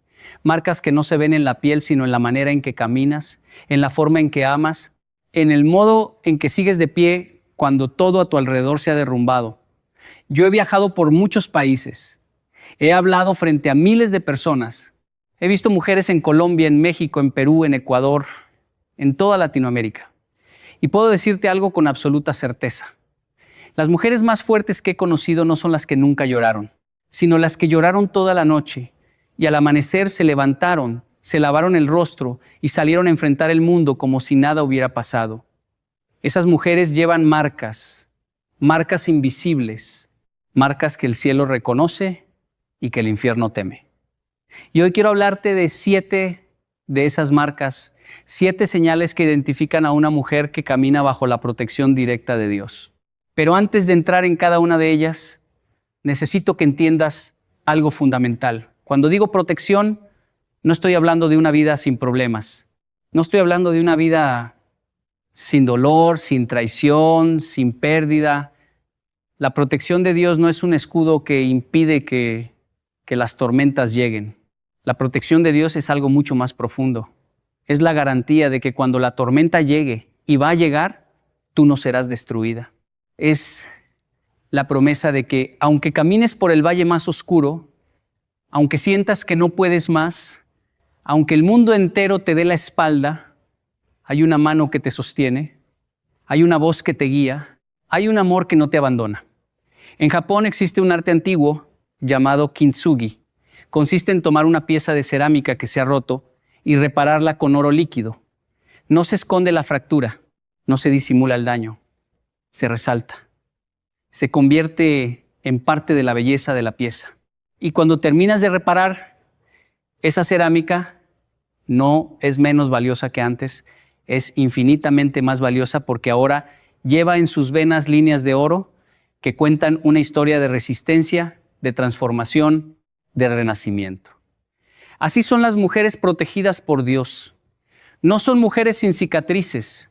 marcas que no se ven en la piel, sino en la manera en que caminas, en la forma en que amas, en el modo en que sigues de pie cuando todo a tu alrededor se ha derrumbado. Yo he viajado por muchos países, he hablado frente a miles de personas, he visto mujeres en Colombia, en México, en Perú, en Ecuador, en toda Latinoamérica. Y puedo decirte algo con absoluta certeza. Las mujeres más fuertes que he conocido no son las que nunca lloraron, sino las que lloraron toda la noche y al amanecer se levantaron, se lavaron el rostro y salieron a enfrentar el mundo como si nada hubiera pasado. Esas mujeres llevan marcas invisibles, marcas que el cielo reconoce y que el infierno teme. Y hoy quiero hablarte de 7 de esas marcas, 7 señales que identifican a una mujer que camina bajo la protección directa de Dios. Pero antes de entrar en cada una de ellas, necesito que entiendas algo fundamental. Cuando digo protección, no estoy hablando de una vida sin problemas. No estoy hablando de una vida sin dolor, sin traición, sin pérdida. La protección de Dios no es un escudo que impide que las tormentas lleguen. La protección de Dios es algo mucho más profundo. Es la garantía de que cuando la tormenta llegue, y va a llegar, tú no serás destruida. Es la promesa de que aunque camines por el valle más oscuro, aunque sientas que no puedes más, aunque el mundo entero te dé la espalda, hay una mano que te sostiene, hay una voz que te guía, hay un amor que no te abandona. En Japón existe un arte antiguo llamado kintsugi. Consiste en tomar una pieza de cerámica que se ha roto y repararla con oro líquido. No se esconde la fractura, no se disimula el daño, se resalta. Se convierte en parte de la belleza de la pieza. Y cuando terminas de reparar, esa cerámica no es menos valiosa que antes, es infinitamente más valiosa porque ahora lleva en sus venas líneas de oro que cuentan una historia de resistencia, de transformación, de renacimiento. Así son las mujeres protegidas por Dios. No son mujeres sin cicatrices.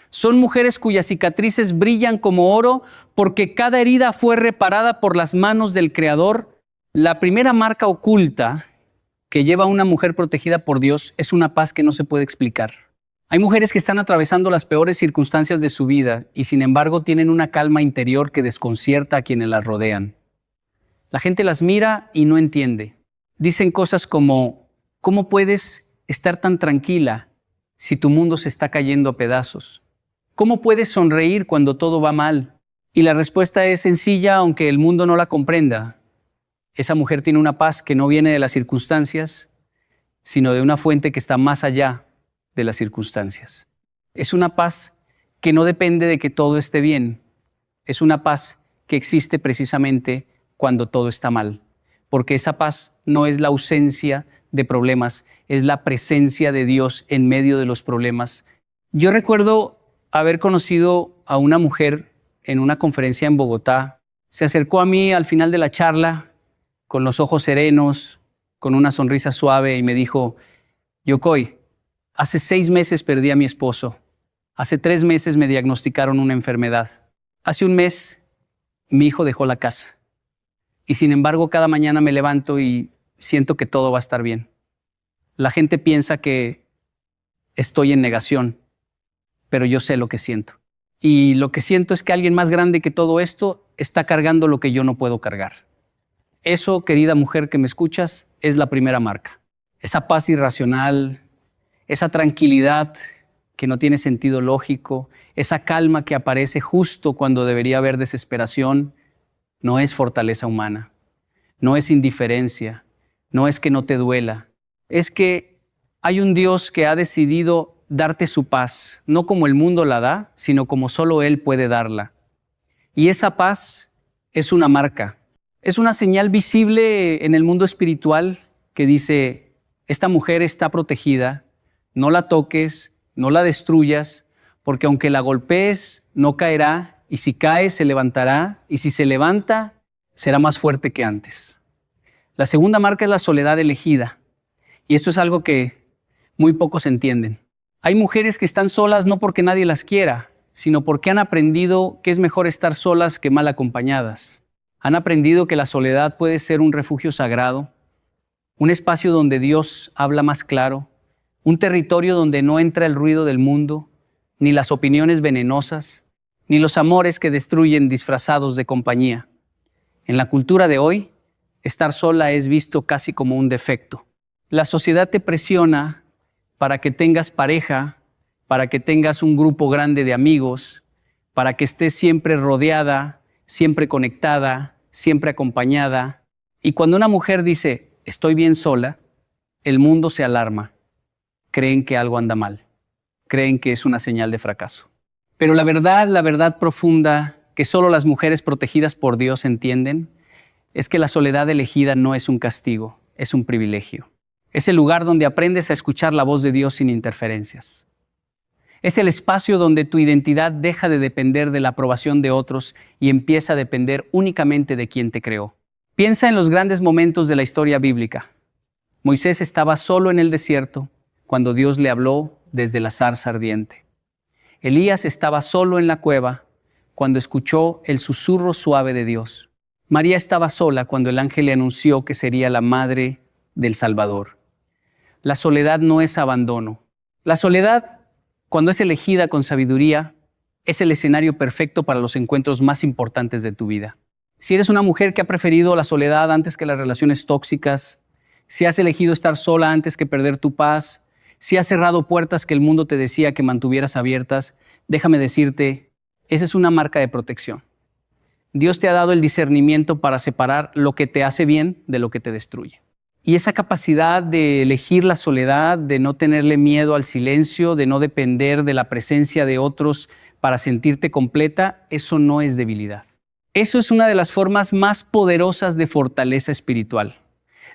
Son mujeres cuyas cicatrices brillan como oro porque cada herida fue reparada por las manos del Creador. La primera marca oculta que lleva a una mujer protegida por Dios es una paz que no se puede explicar. Hay mujeres que están atravesando las peores circunstancias de su vida y sin embargo tienen una calma interior que desconcierta a quienes las rodean. La gente las mira y no entiende. Dicen cosas como, ¿cómo puedes estar tan tranquila si tu mundo se está cayendo a pedazos? ¿Cómo puedes sonreír cuando todo va mal? Y la respuesta es sencilla, aunque el mundo no la comprenda. Esa mujer tiene una paz que no viene de las circunstancias, sino de una fuente que está más allá de las circunstancias. Es una paz que no depende de que todo esté bien. Es una paz que existe precisamente cuando todo está mal. Porque esa paz no es la ausencia de problemas, es la presencia de Dios en medio de los problemas. Yo recuerdo haber conocido a una mujer en una conferencia en Bogotá. Se acercó a mí al final de la charla con los ojos serenos, con una sonrisa suave y me dijo, Yokoi, hace 6 meses perdí a mi esposo. Hace 3 meses me diagnosticaron una enfermedad. Hace 1 mes mi hijo dejó la casa. Y sin embargo, cada mañana me levanto y siento que todo va a estar bien. La gente piensa que estoy en negación, pero yo sé lo que siento. Y lo que siento es que alguien más grande que todo esto está cargando lo que yo no puedo cargar. Eso, querida mujer que me escuchas, es la primera marca. Esa paz irracional, esa tranquilidad que no tiene sentido lógico, esa calma que aparece justo cuando debería haber desesperación, no es fortaleza humana, no es indiferencia, no es que no te duela, es que hay un Dios que ha decidido darte su paz, no como el mundo la da, sino como solo Él puede darla. Y esa paz es una marca, es una señal visible en el mundo espiritual que dice, esta mujer está protegida, no la toques, no la destruyas, porque aunque la golpees, no caerá, y si cae, se levantará, y si se levanta, será más fuerte que antes. La segunda marca es la soledad elegida, y esto es algo que muy pocos entienden. Hay mujeres que están solas no porque nadie las quiera, sino porque han aprendido que es mejor estar solas que mal acompañadas. Han aprendido que la soledad puede ser un refugio sagrado, un espacio donde Dios habla más claro, un territorio donde no entra el ruido del mundo, ni las opiniones venenosas, ni los amores que destruyen disfrazados de compañía. En la cultura de hoy, estar sola es visto casi como un defecto. La sociedad te presiona para que tengas pareja, para que tengas un grupo grande de amigos, para que estés siempre rodeada, siempre conectada, siempre acompañada. Y cuando una mujer dice, estoy bien sola, el mundo se alarma. Creen que algo anda mal. Creen que es una señal de fracaso. Pero la verdad profunda que solo las mujeres protegidas por Dios entienden, es que la soledad elegida no es un castigo, es un privilegio. Es el lugar donde aprendes a escuchar la voz de Dios sin interferencias. Es el espacio donde tu identidad deja de depender de la aprobación de otros y empieza a depender únicamente de quien te creó. Piensa en los grandes momentos de la historia bíblica. Moisés estaba solo en el desierto cuando Dios le habló desde la zarza ardiente. Elías estaba solo en la cueva cuando escuchó el susurro suave de Dios. María estaba sola cuando el ángel le anunció que sería la madre del Salvador. La soledad no es abandono. La soledad, cuando es elegida con sabiduría, es el escenario perfecto para los encuentros más importantes de tu vida. Si eres una mujer que ha preferido la soledad antes que las relaciones tóxicas, si has elegido estar sola antes que perder tu paz, si has cerrado puertas que el mundo te decía que mantuvieras abiertas, déjame decirte, esa es una marca de protección. Dios te ha dado el discernimiento para separar lo que te hace bien de lo que te destruye. Y esa capacidad de elegir la soledad, de no tenerle miedo al silencio, de no depender de la presencia de otros para sentirte completa, eso no es debilidad. Eso es una de las formas más poderosas de fortaleza espiritual.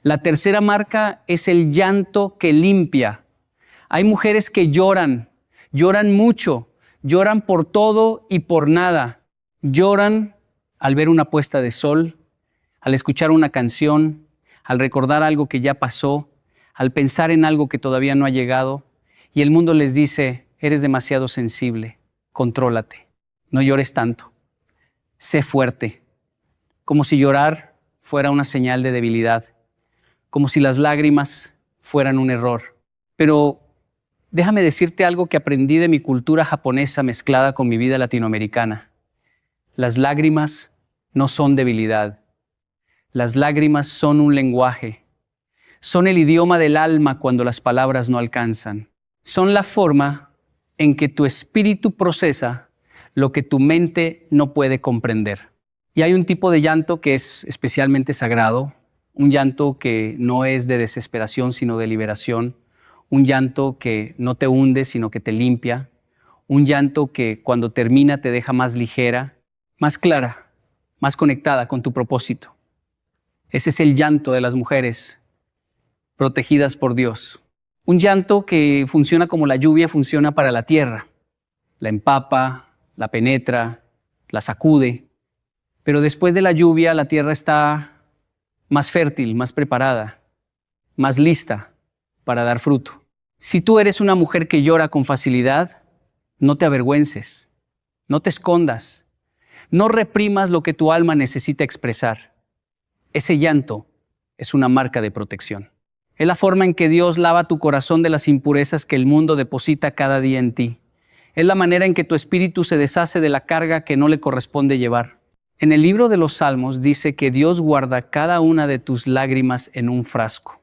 La tercera marca es el llanto que limpia. Hay mujeres que lloran mucho, lloran por todo y por nada. Lloran al ver una puesta de sol, al escuchar una canción, al recordar algo que ya pasó, al pensar en algo que todavía no ha llegado, y el mundo les dice, eres demasiado sensible, contrólate, no llores tanto, sé fuerte, como si llorar fuera una señal de debilidad, como si las lágrimas fueran un error. Pero déjame decirte algo que aprendí de mi cultura japonesa mezclada con mi vida latinoamericana. Las lágrimas no son debilidad. Las lágrimas son un lenguaje. Son el idioma del alma cuando las palabras no alcanzan. Son la forma en que tu espíritu procesa lo que tu mente no puede comprender. Y hay un tipo de llanto que es especialmente sagrado, un llanto que no es de desesperación sino de liberación, un llanto que no te hunde sino que te limpia, un llanto que cuando termina te deja más ligera, más clara, más conectada con tu propósito. Ese es el llanto de las mujeres protegidas por Dios. Un llanto que funciona como la lluvia funciona para la tierra. La empapa, la penetra, la sacude. Pero después de la lluvia la tierra está más fértil, más preparada, más lista para dar fruto. Si tú eres una mujer que llora con facilidad, no te avergüences, no te escondas, no reprimas lo que tu alma necesita expresar. Ese llanto es una marca de protección. Es la forma en que Dios lava tu corazón de las impurezas que el mundo deposita cada día en ti. Es la manera en que tu espíritu se deshace de la carga que no le corresponde llevar. En el libro de los Salmos dice que Dios guarda cada una de tus lágrimas en un frasco.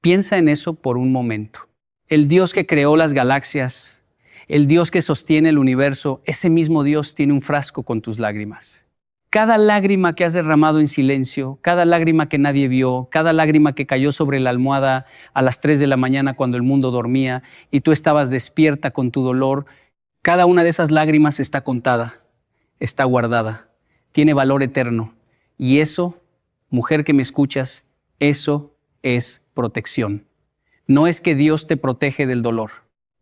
Piensa en eso por un momento. El Dios que creó las galaxias, el Dios que sostiene el universo, ese mismo Dios tiene un frasco con tus lágrimas. Cada lágrima que has derramado en silencio, cada lágrima que nadie vio, cada lágrima que cayó sobre la almohada a las 3 de la mañana cuando el mundo dormía y tú estabas despierta con tu dolor, cada una de esas lágrimas está contada, está guardada, tiene valor eterno. Y eso, mujer que me escuchas, eso es protección. No es que Dios te protege del dolor,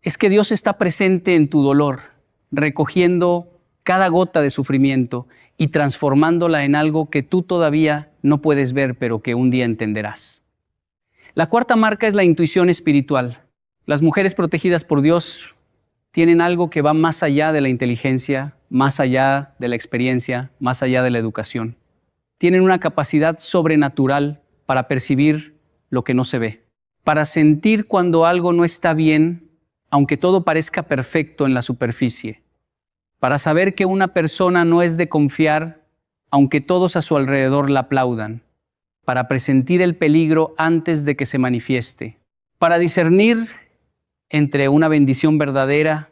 es que Dios está presente en tu dolor, recogiendo cada gota de sufrimiento y transformándola en algo que tú todavía no puedes ver, pero que un día entenderás. La cuarta marca es la intuición espiritual. Las mujeres protegidas por Dios tienen algo que va más allá de la inteligencia, más allá de la experiencia, más allá de la educación. Tienen una capacidad sobrenatural para percibir lo que no se ve, para sentir cuando algo no está bien, aunque todo parezca perfecto en la superficie, para saber que una persona no es de confiar, aunque todos a su alrededor la aplaudan, para presentir el peligro antes de que se manifieste, para discernir entre una bendición verdadera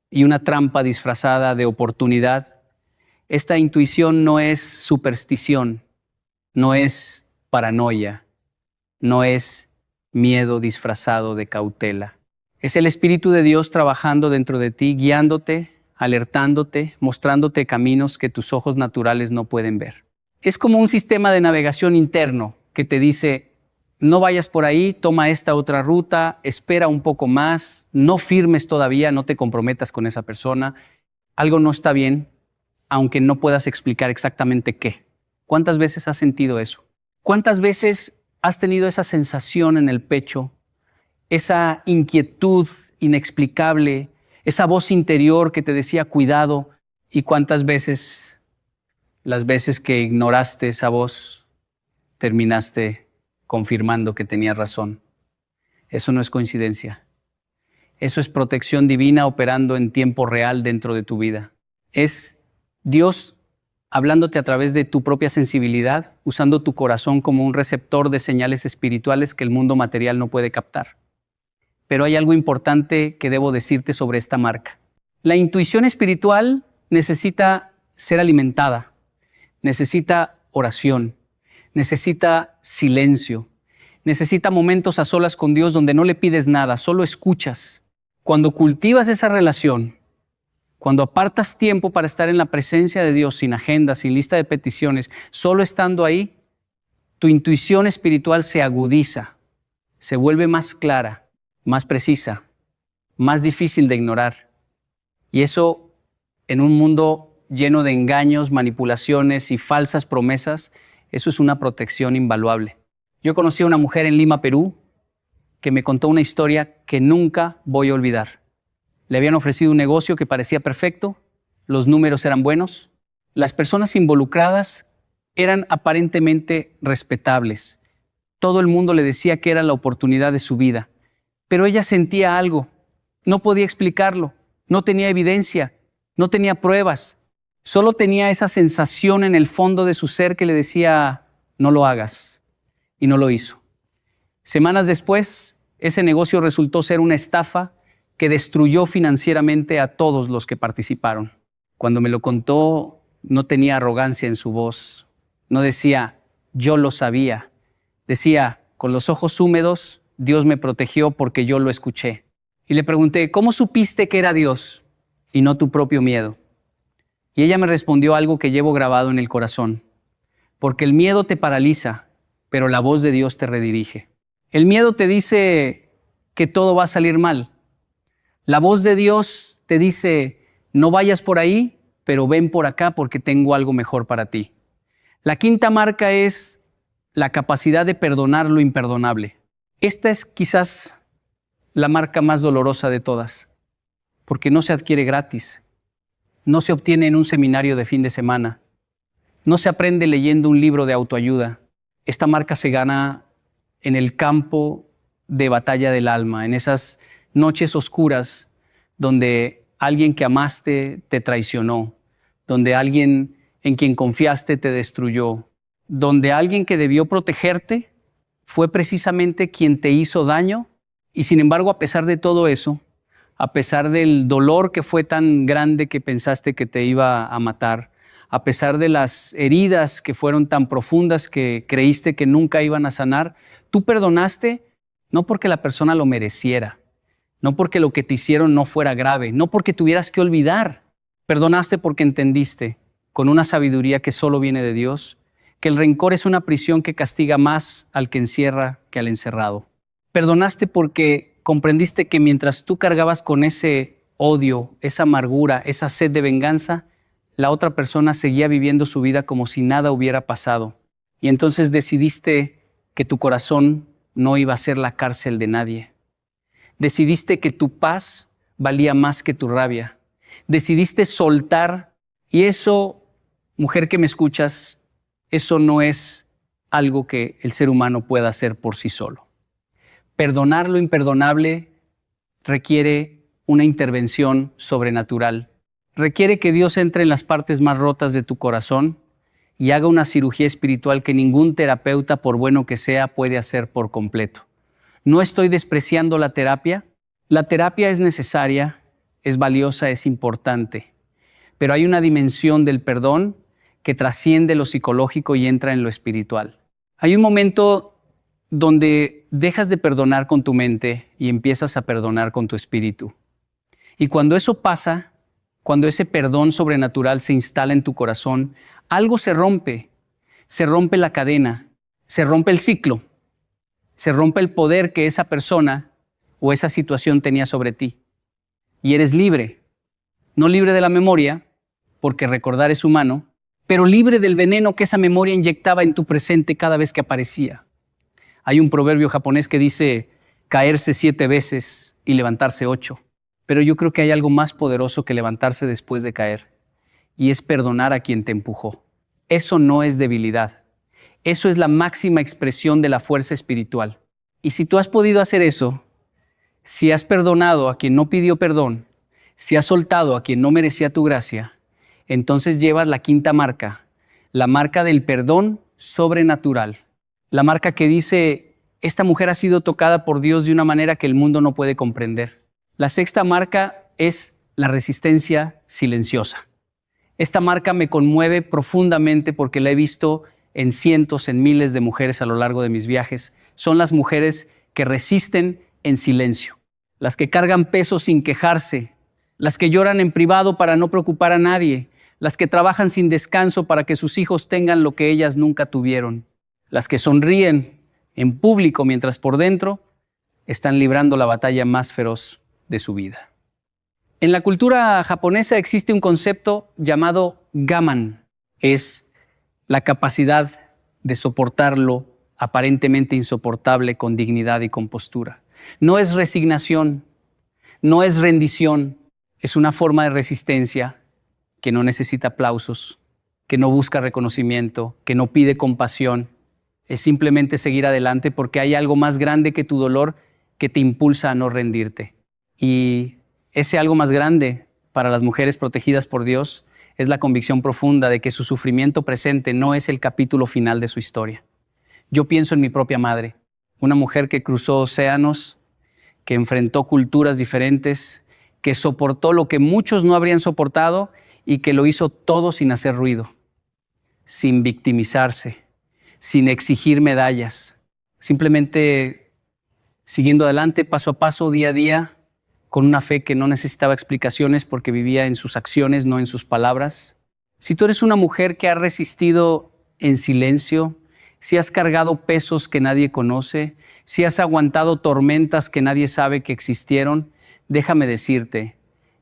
y una trampa disfrazada de oportunidad. Esta intuición no es superstición, no es paranoia, no es miedo disfrazado de cautela. Es el Espíritu de Dios trabajando dentro de ti, guiándote, alertándote, mostrándote caminos que tus ojos naturales no pueden ver. Es como un sistema de navegación interno que te dice, no vayas por ahí, toma esta otra ruta, espera un poco más, no firmes todavía, no te comprometas con esa persona. Algo no está bien, aunque no puedas explicar exactamente qué. ¿Cuántas veces has sentido eso? ¿Cuántas veces has tenido esa sensación en el pecho, esa inquietud inexplicable, esa voz interior que te decía cuidado? ¿Y cuántas veces, las veces que ignoraste esa voz, terminaste confirmando que tenía razón? Eso no es coincidencia. Eso es protección divina operando en tiempo real dentro de tu vida. Es Dios hablándote a través de tu propia sensibilidad, usando tu corazón como un receptor de señales espirituales que el mundo material no puede captar. Pero hay algo importante que debo decirte sobre esta marca. La intuición espiritual necesita ser alimentada, necesita oración, necesita silencio, necesita momentos a solas con Dios donde no le pides nada, solo escuchas. Cuando cultivas esa relación, cuando apartas tiempo para estar en la presencia de Dios, sin agenda, sin lista de peticiones, solo estando ahí, tu intuición espiritual se agudiza, se vuelve más clara, más precisa, más difícil de ignorar. Y eso, en un mundo lleno de engaños, manipulaciones y falsas promesas, eso es una protección invaluable. Yo conocí a una mujer en Lima, Perú, que me contó una historia que nunca voy a olvidar. Le habían ofrecido un negocio que parecía perfecto, los números eran buenos, las personas involucradas eran aparentemente respetables. Todo el mundo le decía que era la oportunidad de su vida, pero ella sentía algo, no podía explicarlo, no tenía evidencia, no tenía pruebas, solo tenía esa sensación en el fondo de su ser que le decía, no lo hagas, y no lo hizo. Semanas después, ese negocio resultó ser una estafa que destruyó financieramente a todos los que participaron. Cuando me lo contó, no tenía arrogancia en su voz. No decía, yo lo sabía. Decía, con los ojos húmedos, Dios me protegió porque yo lo escuché. Y le pregunté, ¿cómo supiste que era Dios y no tu propio miedo? Y ella me respondió algo que llevo grabado en el corazón. Porque el miedo te paraliza, pero la voz de Dios te redirige. El miedo te dice que todo va a salir mal. La voz de Dios te dice, no vayas por ahí, pero ven por acá porque tengo algo mejor para ti. La quinta marca es la capacidad de perdonar lo imperdonable. Esta es quizás la marca más dolorosa de todas, porque no se adquiere gratis, no se obtiene en un seminario de fin de semana, no se aprende leyendo un libro de autoayuda. Esta marca se gana en el campo de batalla del alma, en esas noches oscuras donde alguien que amaste te traicionó, donde alguien en quien confiaste te destruyó, donde alguien que debió protegerte fue precisamente quien te hizo daño y sin embargo, a pesar de todo eso, a pesar del dolor que fue tan grande que pensaste que te iba a matar, a pesar de las heridas que fueron tan profundas que creíste que nunca iban a sanar, tú perdonaste no porque la persona lo mereciera, no porque lo que te hicieron no fuera grave, no porque tuvieras que olvidar. Perdonaste porque entendiste, con una sabiduría que solo viene de Dios, que el rencor es una prisión que castiga más al que encierra que al encerrado. Perdonaste porque comprendiste que mientras tú cargabas con ese odio, esa amargura, esa sed de venganza, la otra persona seguía viviendo su vida como si nada hubiera pasado. Y entonces decidiste que tu corazón no iba a ser la cárcel de nadie. Decidiste que tu paz valía más que tu rabia. Decidiste soltar, y eso, mujer que me escuchas, eso no es algo que el ser humano pueda hacer por sí solo. Perdonar lo imperdonable requiere una intervención sobrenatural. Requiere que Dios entre en las partes más rotas de tu corazón y haga una cirugía espiritual que ningún terapeuta, por bueno que sea, puede hacer por completo. No estoy despreciando la terapia. La terapia es necesaria, es valiosa, es importante. Pero hay una dimensión del perdón que trasciende lo psicológico y entra en lo espiritual. Hay un momento donde dejas de perdonar con tu mente y empiezas a perdonar con tu espíritu. Y cuando eso pasa, cuando ese perdón sobrenatural se instala en tu corazón, algo se rompe la cadena, se rompe el ciclo, se rompe el poder que esa persona o esa situación tenía sobre ti. Y eres libre, no libre de la memoria, porque recordar es humano, pero libre del veneno que esa memoria inyectaba en tu presente cada vez que aparecía. Hay un proverbio japonés que dice caerse 7 veces y levantarse 8. Pero yo creo que hay algo más poderoso que levantarse después de caer, y es perdonar a quien te empujó. Eso no es debilidad. Eso es la máxima expresión de la fuerza espiritual. Y si tú has podido hacer eso, si has perdonado a quien no pidió perdón, si has soltado a quien no merecía tu gracia, entonces llevas la quinta marca, la marca del perdón sobrenatural. La marca que dice, esta mujer ha sido tocada por Dios de una manera que el mundo no puede comprender. La sexta marca es la resistencia silenciosa. Esta marca me conmueve profundamente porque la he visto en cientos, en miles de mujeres a lo largo de mis viajes. Son las mujeres que resisten en silencio, las que cargan peso sin quejarse, las que lloran en privado para no preocupar a nadie, las que trabajan sin descanso para que sus hijos tengan lo que ellas nunca tuvieron, las que sonríen en público mientras por dentro están librando la batalla más feroz de su vida. En la cultura japonesa existe un concepto llamado gaman. Es la capacidad de soportar lo aparentemente insoportable con dignidad y compostura. No es resignación, no es rendición, es una forma de resistencia que no necesita aplausos, que no busca reconocimiento, que no pide compasión. Es simplemente seguir adelante porque hay algo más grande que tu dolor que te impulsa a no rendirte. Y ese algo más grande para las mujeres protegidas por Dios es la convicción profunda de que su sufrimiento presente no es el capítulo final de su historia. Yo pienso en mi propia madre, una mujer que cruzó océanos, que enfrentó culturas diferentes, que soportó lo que muchos no habrían soportado y que lo hizo todo sin hacer ruido, sin victimizarse, sin exigir medallas, simplemente siguiendo adelante paso a paso, día a día, con una fe que no necesitaba explicaciones porque vivía en sus acciones, no en sus palabras. Si tú eres una mujer que ha resistido en silencio, si has cargado pesos que nadie conoce, si has aguantado tormentas que nadie sabe que existieron, déjame decirte,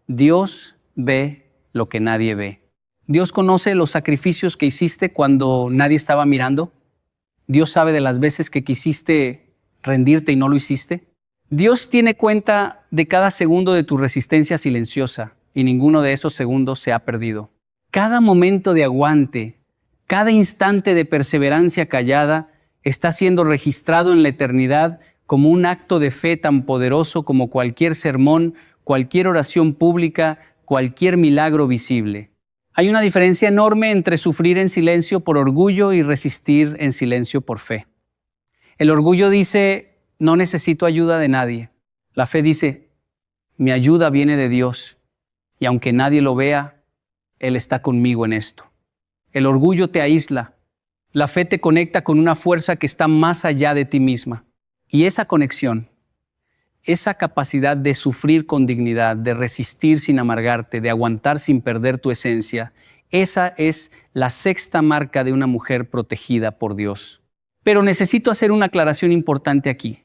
Dios ve lo que nadie ve. Dios conoce los sacrificios que hiciste cuando nadie estaba mirando. Dios sabe de las veces que quisiste rendirte y no lo hiciste. Dios tiene cuenta de cada segundo de tu resistencia silenciosa y ninguno de esos segundos se ha perdido. Cada momento de aguante, cada instante de perseverancia callada está siendo registrado en la eternidad como un acto de fe tan poderoso como cualquier sermón, cualquier oración pública, cualquier milagro visible. Hay una diferencia enorme entre sufrir en silencio por orgullo y resistir en silencio por fe. El orgullo dice, no necesito ayuda de nadie. La fe dice, Mi ayuda viene de Dios, y aunque nadie lo vea, Él está conmigo en esto. El orgullo te aísla. La fe te conecta con una fuerza que está más allá de ti misma. Y esa conexión, esa capacidad de sufrir con dignidad, de resistir sin amargarte, de aguantar sin perder tu esencia, esa es la sexta marca de una mujer protegida por Dios. Pero necesito hacer una aclaración importante aquí.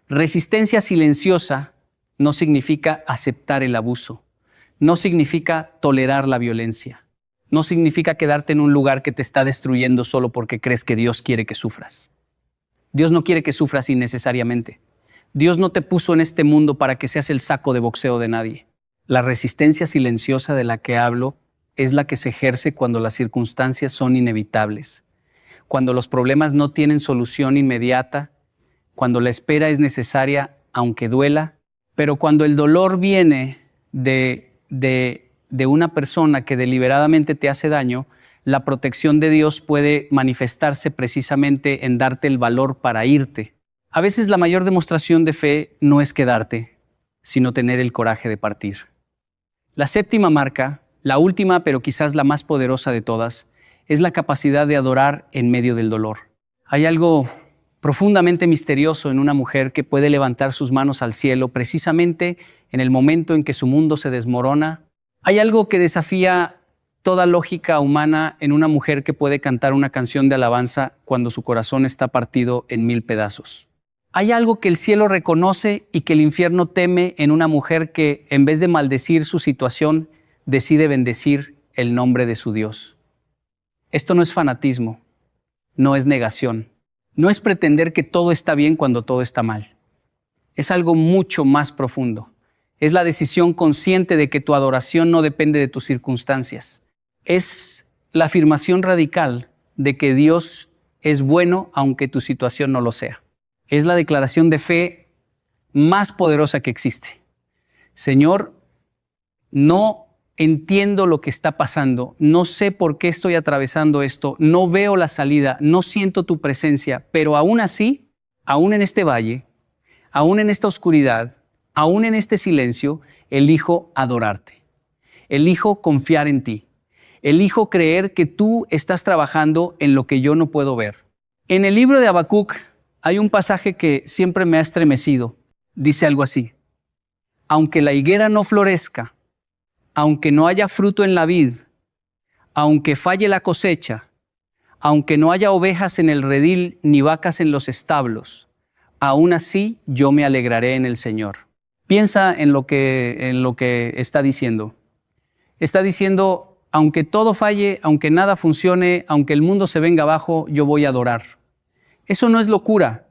Resistencia silenciosa no significa aceptar el abuso, no significa tolerar la violencia, no significa quedarte en un lugar que te está destruyendo solo porque crees que Dios quiere que sufras. Dios no quiere que sufras innecesariamente. Dios no te puso en este mundo para que seas el saco de boxeo de nadie. La resistencia silenciosa de la que hablo es la que se ejerce cuando las circunstancias son inevitables, cuando los problemas no tienen solución inmediata, cuando la espera es necesaria aunque duela, pero cuando el dolor viene de una persona que deliberadamente te hace daño, la protección de Dios puede manifestarse precisamente en darte el valor para irte. A veces la mayor demostración de fe no es quedarte, sino tener el coraje de partir. La séptima marca, la última pero quizás la más poderosa de todas, es la capacidad de adorar en medio del dolor. Hay algo profundamente misterioso en una mujer que puede levantar sus manos al cielo precisamente en el momento en que su mundo se desmorona. Hay algo que desafía toda lógica humana en una mujer que puede cantar una canción de alabanza cuando su corazón está partido en 1000 pedazos. Hay algo que el cielo reconoce y que el infierno teme en una mujer que, en vez de maldecir su situación, decide bendecir el nombre de su Dios. Esto no es fanatismo, no es negación, no es pretender que todo está bien cuando todo está mal. Es algo mucho más profundo. Es la decisión consciente de que tu adoración no depende de tus circunstancias. Es la afirmación radical de que Dios es bueno aunque tu situación no lo sea. Es la declaración de fe más poderosa que existe. Señor, no entiendo lo que está pasando, no sé por qué estoy atravesando esto, no veo la salida, no siento tu presencia, pero aún así, aún en este valle, aún en esta oscuridad, aún en este silencio, elijo adorarte. Elijo confiar en ti. Elijo creer que tú estás trabajando en lo que yo no puedo ver. En el libro de Habacuc hay un pasaje que siempre me ha estremecido. Dice algo así: aunque la higuera no florezca, aunque no haya fruto en la vid, aunque falle la cosecha, aunque no haya ovejas en el redil ni vacas en los establos, aún así yo me alegraré en el Señor. Piensa en lo que está diciendo. Está diciendo, aunque todo falle, aunque nada funcione, aunque el mundo se venga abajo, yo voy a adorar. Eso no es locura,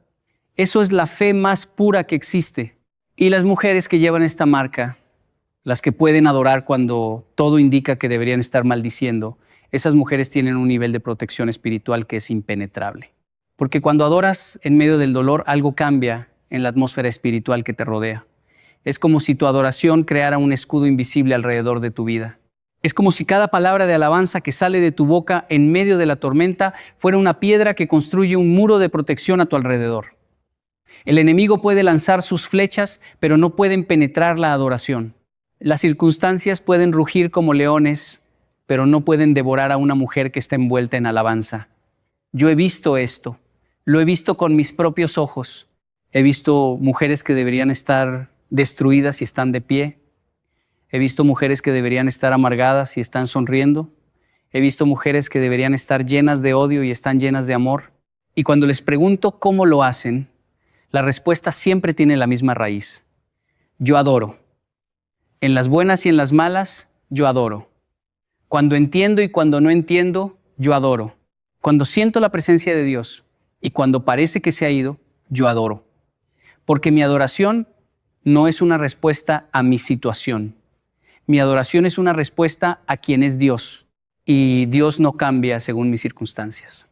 eso es la fe más pura que existe. Y las mujeres que llevan esta marca, las que pueden adorar cuando todo indica que deberían estar maldiciendo, esas mujeres tienen un nivel de protección espiritual que es impenetrable. Porque cuando adoras en medio del dolor, algo cambia en la atmósfera espiritual que te rodea. Es como si tu adoración creara un escudo invisible alrededor de tu vida. Es como si cada palabra de alabanza que sale de tu boca en medio de la tormenta fuera una piedra que construye un muro de protección a tu alrededor. El enemigo puede lanzar sus flechas, pero no pueden penetrar la adoración. Las circunstancias pueden rugir como leones, pero no pueden devorar a una mujer que está envuelta en alabanza. Yo he visto esto, lo he visto con mis propios ojos. He visto mujeres que deberían estar destruidas y están de pie. He visto mujeres que deberían estar amargadas y están sonriendo. He visto mujeres que deberían estar llenas de odio y están llenas de amor. Y cuando les pregunto cómo lo hacen, la respuesta siempre tiene la misma raíz. Yo adoro. En las buenas y en las malas, yo adoro. Cuando entiendo y cuando no entiendo, yo adoro. Cuando siento la presencia de Dios y cuando parece que se ha ido, yo adoro. Porque mi adoración no es una respuesta a mi situación. Mi adoración es una respuesta a quien es Dios. Y Dios no cambia según mis circunstancias.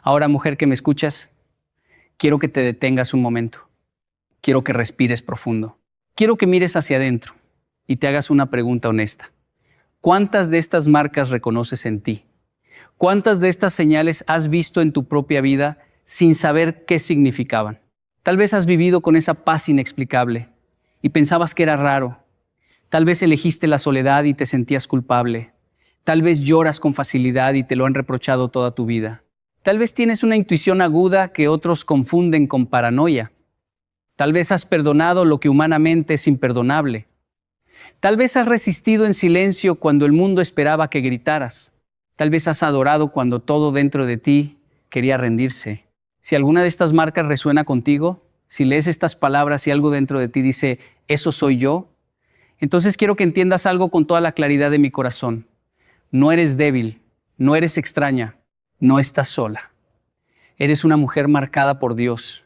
Ahora, mujer que me escuchas, quiero que te detengas un momento. Quiero que respires profundo. Quiero que mires hacia adentro y te hagas una pregunta honesta. ¿Cuántas de estas marcas reconoces en ti? ¿Cuántas de estas señales has visto en tu propia vida sin saber qué significaban? Tal vez has vivido con esa paz inexplicable y pensabas que era raro. Tal vez elegiste la soledad y te sentías culpable. Tal vez lloras con facilidad y te lo han reprochado toda tu vida. Tal vez tienes una intuición aguda que otros confunden con paranoia. Tal vez has perdonado lo que humanamente es imperdonable. Tal vez has resistido en silencio cuando el mundo esperaba que gritaras. Tal vez has adorado cuando todo dentro de ti quería rendirse. Si alguna de estas marcas resuena contigo, si lees estas palabras y algo dentro de ti dice, eso soy yo, entonces quiero que entiendas algo con toda la claridad de mi corazón. No eres débil, no eres extraña, no estás sola. Eres una mujer marcada por Dios,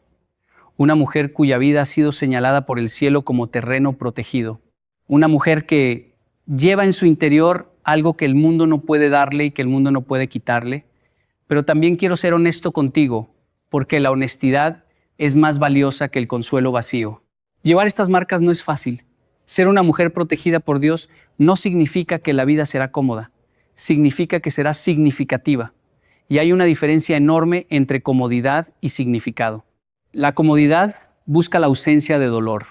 una mujer cuya vida ha sido señalada por el cielo como terreno protegido, una mujer que lleva en su interior algo que el mundo no puede darle y que el mundo no puede quitarle, pero también quiero ser honesto contigo, porque la honestidad es más valiosa que el consuelo vacío. Llevar estas marcas no es fácil. Ser una mujer protegida por Dios no significa que la vida será cómoda, significa que será significativa. Y hay una diferencia enorme entre comodidad y significado. La comodidad busca la ausencia de dolor.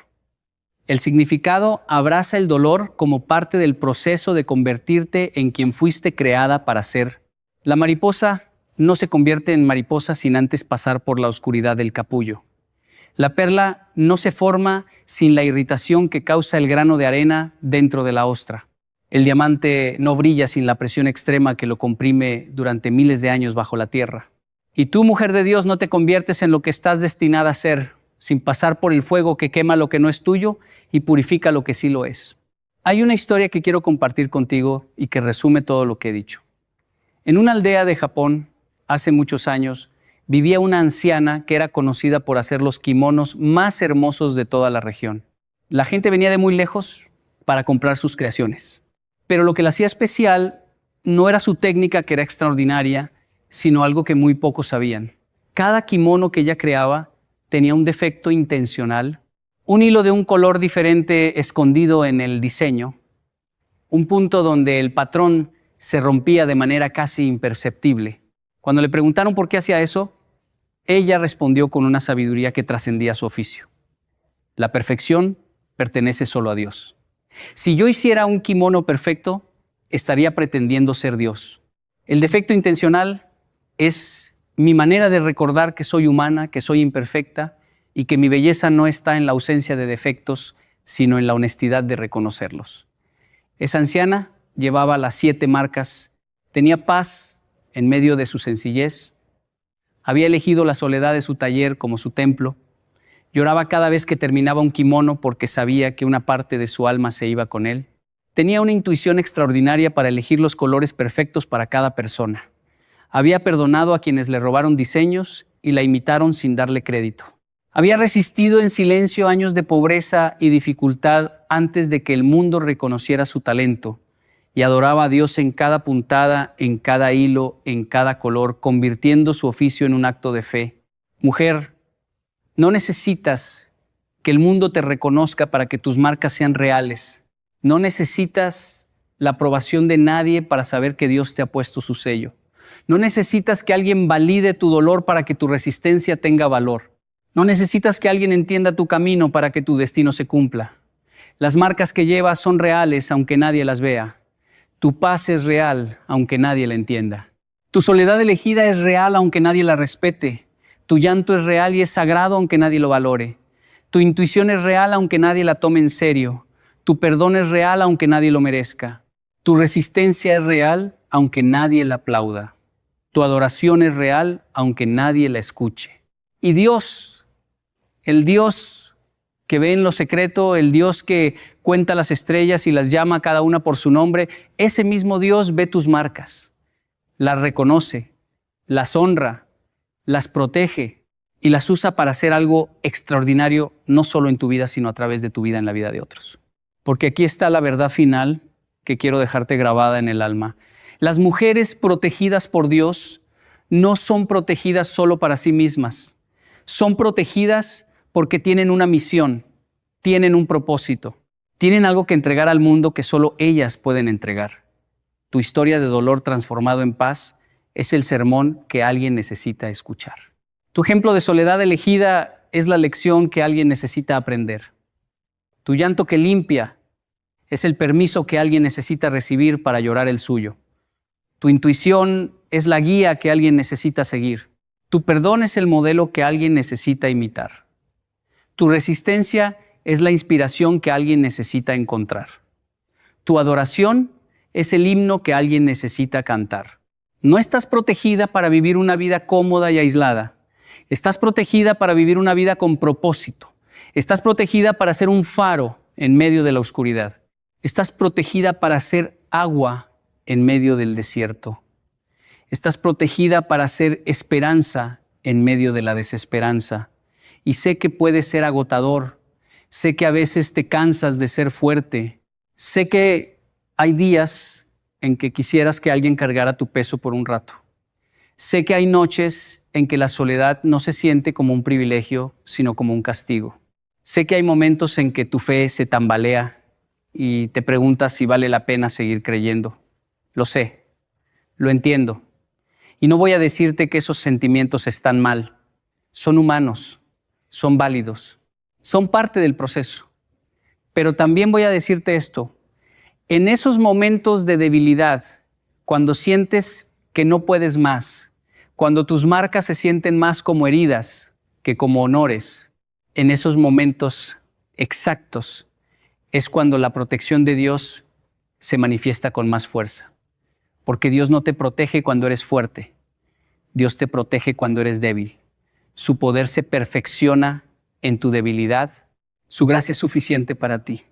El significado abraza el dolor como parte del proceso de convertirte en quien fuiste creada para ser. La mariposa no se convierte en mariposa sin antes pasar por la oscuridad del capullo. La perla no se forma sin la irritación que causa el grano de arena dentro de la ostra. El diamante no brilla sin la presión extrema que lo comprime durante miles de años bajo la tierra. Y tú, mujer de Dios, no te conviertes en lo que estás destinada a ser, sin pasar por el fuego que quema lo que no es tuyo y purifica lo que sí lo es. Hay una historia que quiero compartir contigo y que resume todo lo que he dicho. En una aldea de Japón, hace muchos años, vivía una anciana que era conocida por hacer los kimonos más hermosos de toda la región. La gente venía de muy lejos para comprar sus creaciones. Pero lo que la hacía especial no era su técnica, que era extraordinaria, sino algo que muy pocos sabían. Cada kimono que ella creaba tenía un defecto intencional, un hilo de un color diferente escondido en el diseño, un punto donde el patrón se rompía de manera casi imperceptible. Cuando le preguntaron por qué hacía eso, ella respondió con una sabiduría que trascendía su oficio. La perfección pertenece solo a Dios. Si yo hiciera un kimono perfecto, estaría pretendiendo ser Dios. El defecto intencional es mi manera de recordar que soy humana, que soy imperfecta y que mi belleza no está en la ausencia de defectos, sino en la honestidad de reconocerlos. Esa anciana llevaba las 7 marcas, tenía paz en medio de su sencillez, había elegido la soledad de su taller como su templo, lloraba cada vez que terminaba un kimono porque sabía que una parte de su alma se iba con él. Tenía una intuición extraordinaria para elegir los colores perfectos para cada persona. Había perdonado a quienes le robaron diseños y la imitaron sin darle crédito. Había resistido en silencio años de pobreza y dificultad antes de que el mundo reconociera su talento, y adoraba a Dios en cada puntada, en cada hilo, en cada color, convirtiendo su oficio en un acto de fe. Mujer, no necesitas que el mundo te reconozca para que tus marcas sean reales. No necesitas la aprobación de nadie para saber que Dios te ha puesto su sello. No necesitas que alguien valide tu dolor para que tu resistencia tenga valor. No necesitas que alguien entienda tu camino para que tu destino se cumpla. Las marcas que llevas son reales aunque nadie las vea. Tu paz es real aunque nadie la entienda. Tu soledad elegida es real aunque nadie la respete. Tu llanto es real y es sagrado aunque nadie lo valore. Tu intuición es real aunque nadie la tome en serio. Tu perdón es real aunque nadie lo merezca. Tu resistencia es real aunque nadie la aplauda. Tu adoración es real aunque nadie la escuche. Y Dios, el Dios que ve en lo secreto, el Dios que cuenta las estrellas y las llama cada una por su nombre, ese mismo Dios ve tus marcas, las reconoce, las honra, las protege y las usa para hacer algo extraordinario, no solo en tu vida, sino a través de tu vida en la vida de otros. Porque aquí está la verdad final que quiero dejarte grabada en el alma. Las mujeres protegidas por Dios no son protegidas solo para sí mismas. Son protegidas porque tienen una misión, tienen un propósito, tienen algo que entregar al mundo que solo ellas pueden entregar. Tu historia de dolor transformado en paz es el sermón que alguien necesita escuchar. Tu ejemplo de soledad elegida es la lección que alguien necesita aprender. Tu llanto que limpia es el permiso que alguien necesita recibir para llorar el suyo. Tu intuición es la guía que alguien necesita seguir. Tu perdón es el modelo que alguien necesita imitar. Tu resistencia es la inspiración que alguien necesita encontrar. Tu adoración es el himno que alguien necesita cantar. No estás protegida para vivir una vida cómoda y aislada. Estás protegida para vivir una vida con propósito. Estás protegida para ser un faro en medio de la oscuridad. Estás protegida para ser agua en medio del desierto. Estás protegida para ser esperanza en medio de la desesperanza. Y sé que puede ser agotador. Sé que a veces te cansas de ser fuerte. Sé que hay días en que quisieras que alguien cargara tu peso por un rato. Sé que hay noches en que la soledad no se siente como un privilegio, sino como un castigo. Sé que hay momentos en que tu fe se tambalea y te preguntas si vale la pena seguir creyendo. Lo sé, lo entiendo. Y no voy a decirte que esos sentimientos están mal. Son humanos, son válidos, son parte del proceso. Pero también voy a decirte esto. En esos momentos de debilidad, cuando sientes que no puedes más, cuando tus marcas se sienten más como heridas que como honores, en esos momentos exactos es cuando la protección de Dios se manifiesta con más fuerza. Porque Dios no te protege cuando eres fuerte. Dios te protege cuando eres débil. Su poder se perfecciona en tu debilidad. Su gracia es suficiente para ti.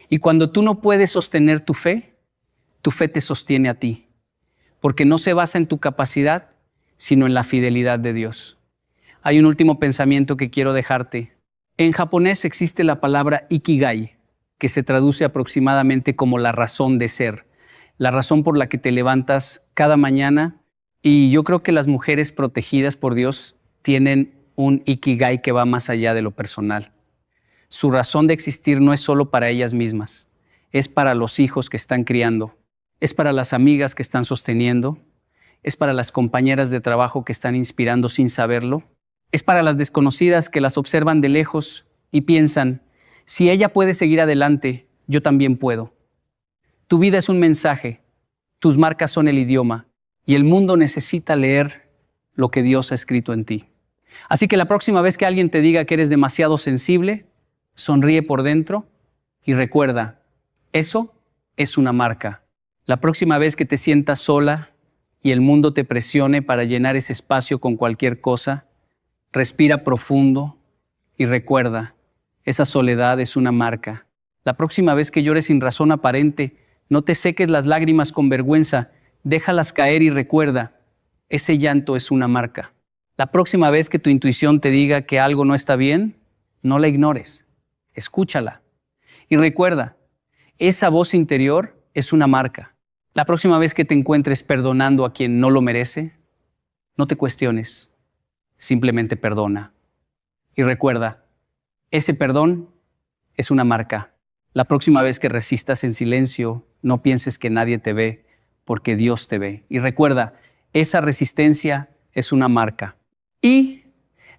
Y cuando tú no puedes sostener tu fe te sostiene a ti. Porque no se basa en tu capacidad, sino en la fidelidad de Dios. Hay un último pensamiento que quiero dejarte. En japonés existe la palabra ikigai, que se traduce aproximadamente como la razón de ser, la razón por la que te levantas cada mañana. Y yo creo que las mujeres protegidas por Dios tienen un ikigai que va más allá de lo personal. Su razón de existir no es solo para ellas mismas, es para los hijos que están criando, es para las amigas que están sosteniendo, es para las compañeras de trabajo que están inspirando sin saberlo, es para las desconocidas que las observan de lejos y piensan, si ella puede seguir adelante, yo también puedo. Tu vida es un mensaje, tus marcas son el idioma y el mundo necesita leer lo que Dios ha escrito en ti. Así que la próxima vez que alguien te diga que eres demasiado sensible, sonríe por dentro y recuerda, eso es una marca. La próxima vez que te sientas sola y el mundo te presione para llenar ese espacio con cualquier cosa, respira profundo y recuerda, esa soledad es una marca. La próxima vez que llores sin razón aparente, no te seques las lágrimas con vergüenza, déjalas caer y recuerda, ese llanto es una marca. La próxima vez que tu intuición te diga que algo no está bien, no la ignores. Escúchala. Y recuerda, esa voz interior es una marca. La próxima vez que te encuentres perdonando a quien no lo merece, no te cuestiones, simplemente perdona. Y recuerda, ese perdón es una marca. La próxima vez que resistas en silencio, no pienses que nadie te ve, porque Dios te ve. Y recuerda, esa resistencia es una marca. Y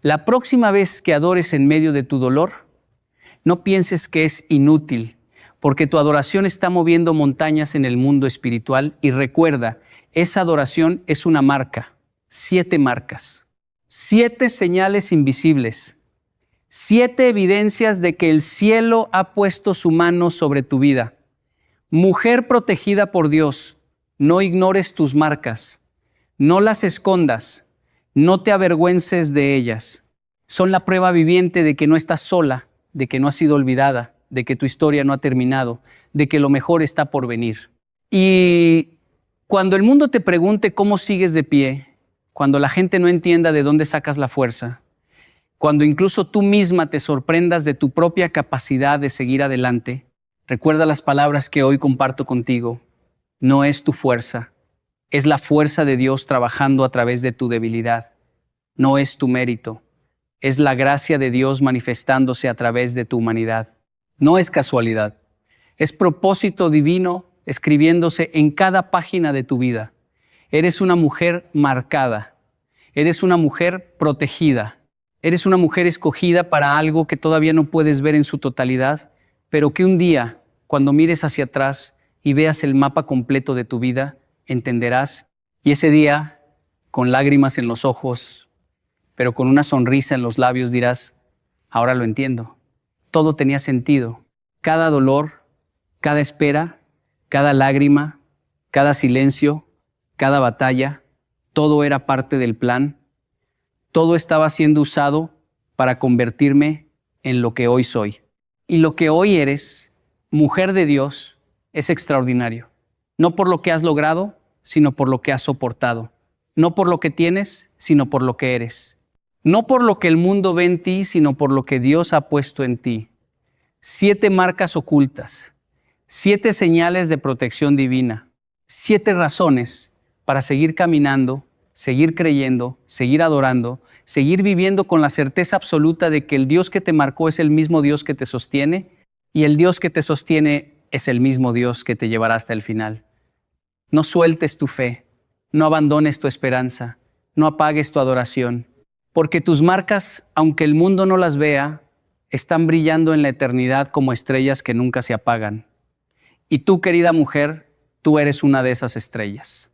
la próxima vez que adores en medio de tu dolor, no pienses que es inútil, porque tu adoración está moviendo montañas en el mundo espiritual y recuerda, esa adoración es una marca, 7 marcas, 7 señales invisibles, 7 evidencias de que el cielo ha puesto su mano sobre tu vida. Mujer protegida por Dios, no ignores tus marcas, no las escondas, no te avergüences de ellas. Son la prueba viviente de que no estás sola, de que no has sido olvidada, de que tu historia no ha terminado, de que lo mejor está por venir. Y cuando el mundo te pregunte cómo sigues de pie, cuando la gente no entienda de dónde sacas la fuerza, cuando incluso tú misma te sorprendas de tu propia capacidad de seguir adelante, recuerda las palabras que hoy comparto contigo. No es tu fuerza, es la fuerza de Dios trabajando a través de tu debilidad. No es tu mérito. Es la gracia de Dios manifestándose a través de tu humanidad. No es casualidad. Es propósito divino escribiéndose en cada página de tu vida. Eres una mujer marcada. Eres una mujer protegida. Eres una mujer escogida para algo que todavía no puedes ver en su totalidad, pero que un día, cuando mires hacia atrás y veas el mapa completo de tu vida, entenderás, y ese día, con lágrimas en los ojos, pero con una sonrisa en los labios, dirás, ahora lo entiendo. Todo tenía sentido. Cada dolor, cada espera, cada lágrima, cada silencio, cada batalla, todo era parte del plan. Todo estaba siendo usado para convertirme en lo que hoy soy. Y lo que hoy eres, mujer de Dios, es extraordinario. No por lo que has logrado, sino por lo que has soportado. No por lo que tienes, sino por lo que eres. No por lo que el mundo ve en ti, sino por lo que Dios ha puesto en ti. 7 marcas ocultas, 7 señales de protección divina, 7 razones para seguir caminando, seguir creyendo, seguir adorando, seguir viviendo con la certeza absoluta de que el Dios que te marcó es el mismo Dios que te sostiene y el Dios que te sostiene es el mismo Dios que te llevará hasta el final. No sueltes tu fe, no abandones tu esperanza, no apagues tu adoración, porque tus marcas, aunque el mundo no las vea, están brillando en la eternidad como estrellas que nunca se apagan. Y tú, querida mujer, tú eres una de esas estrellas.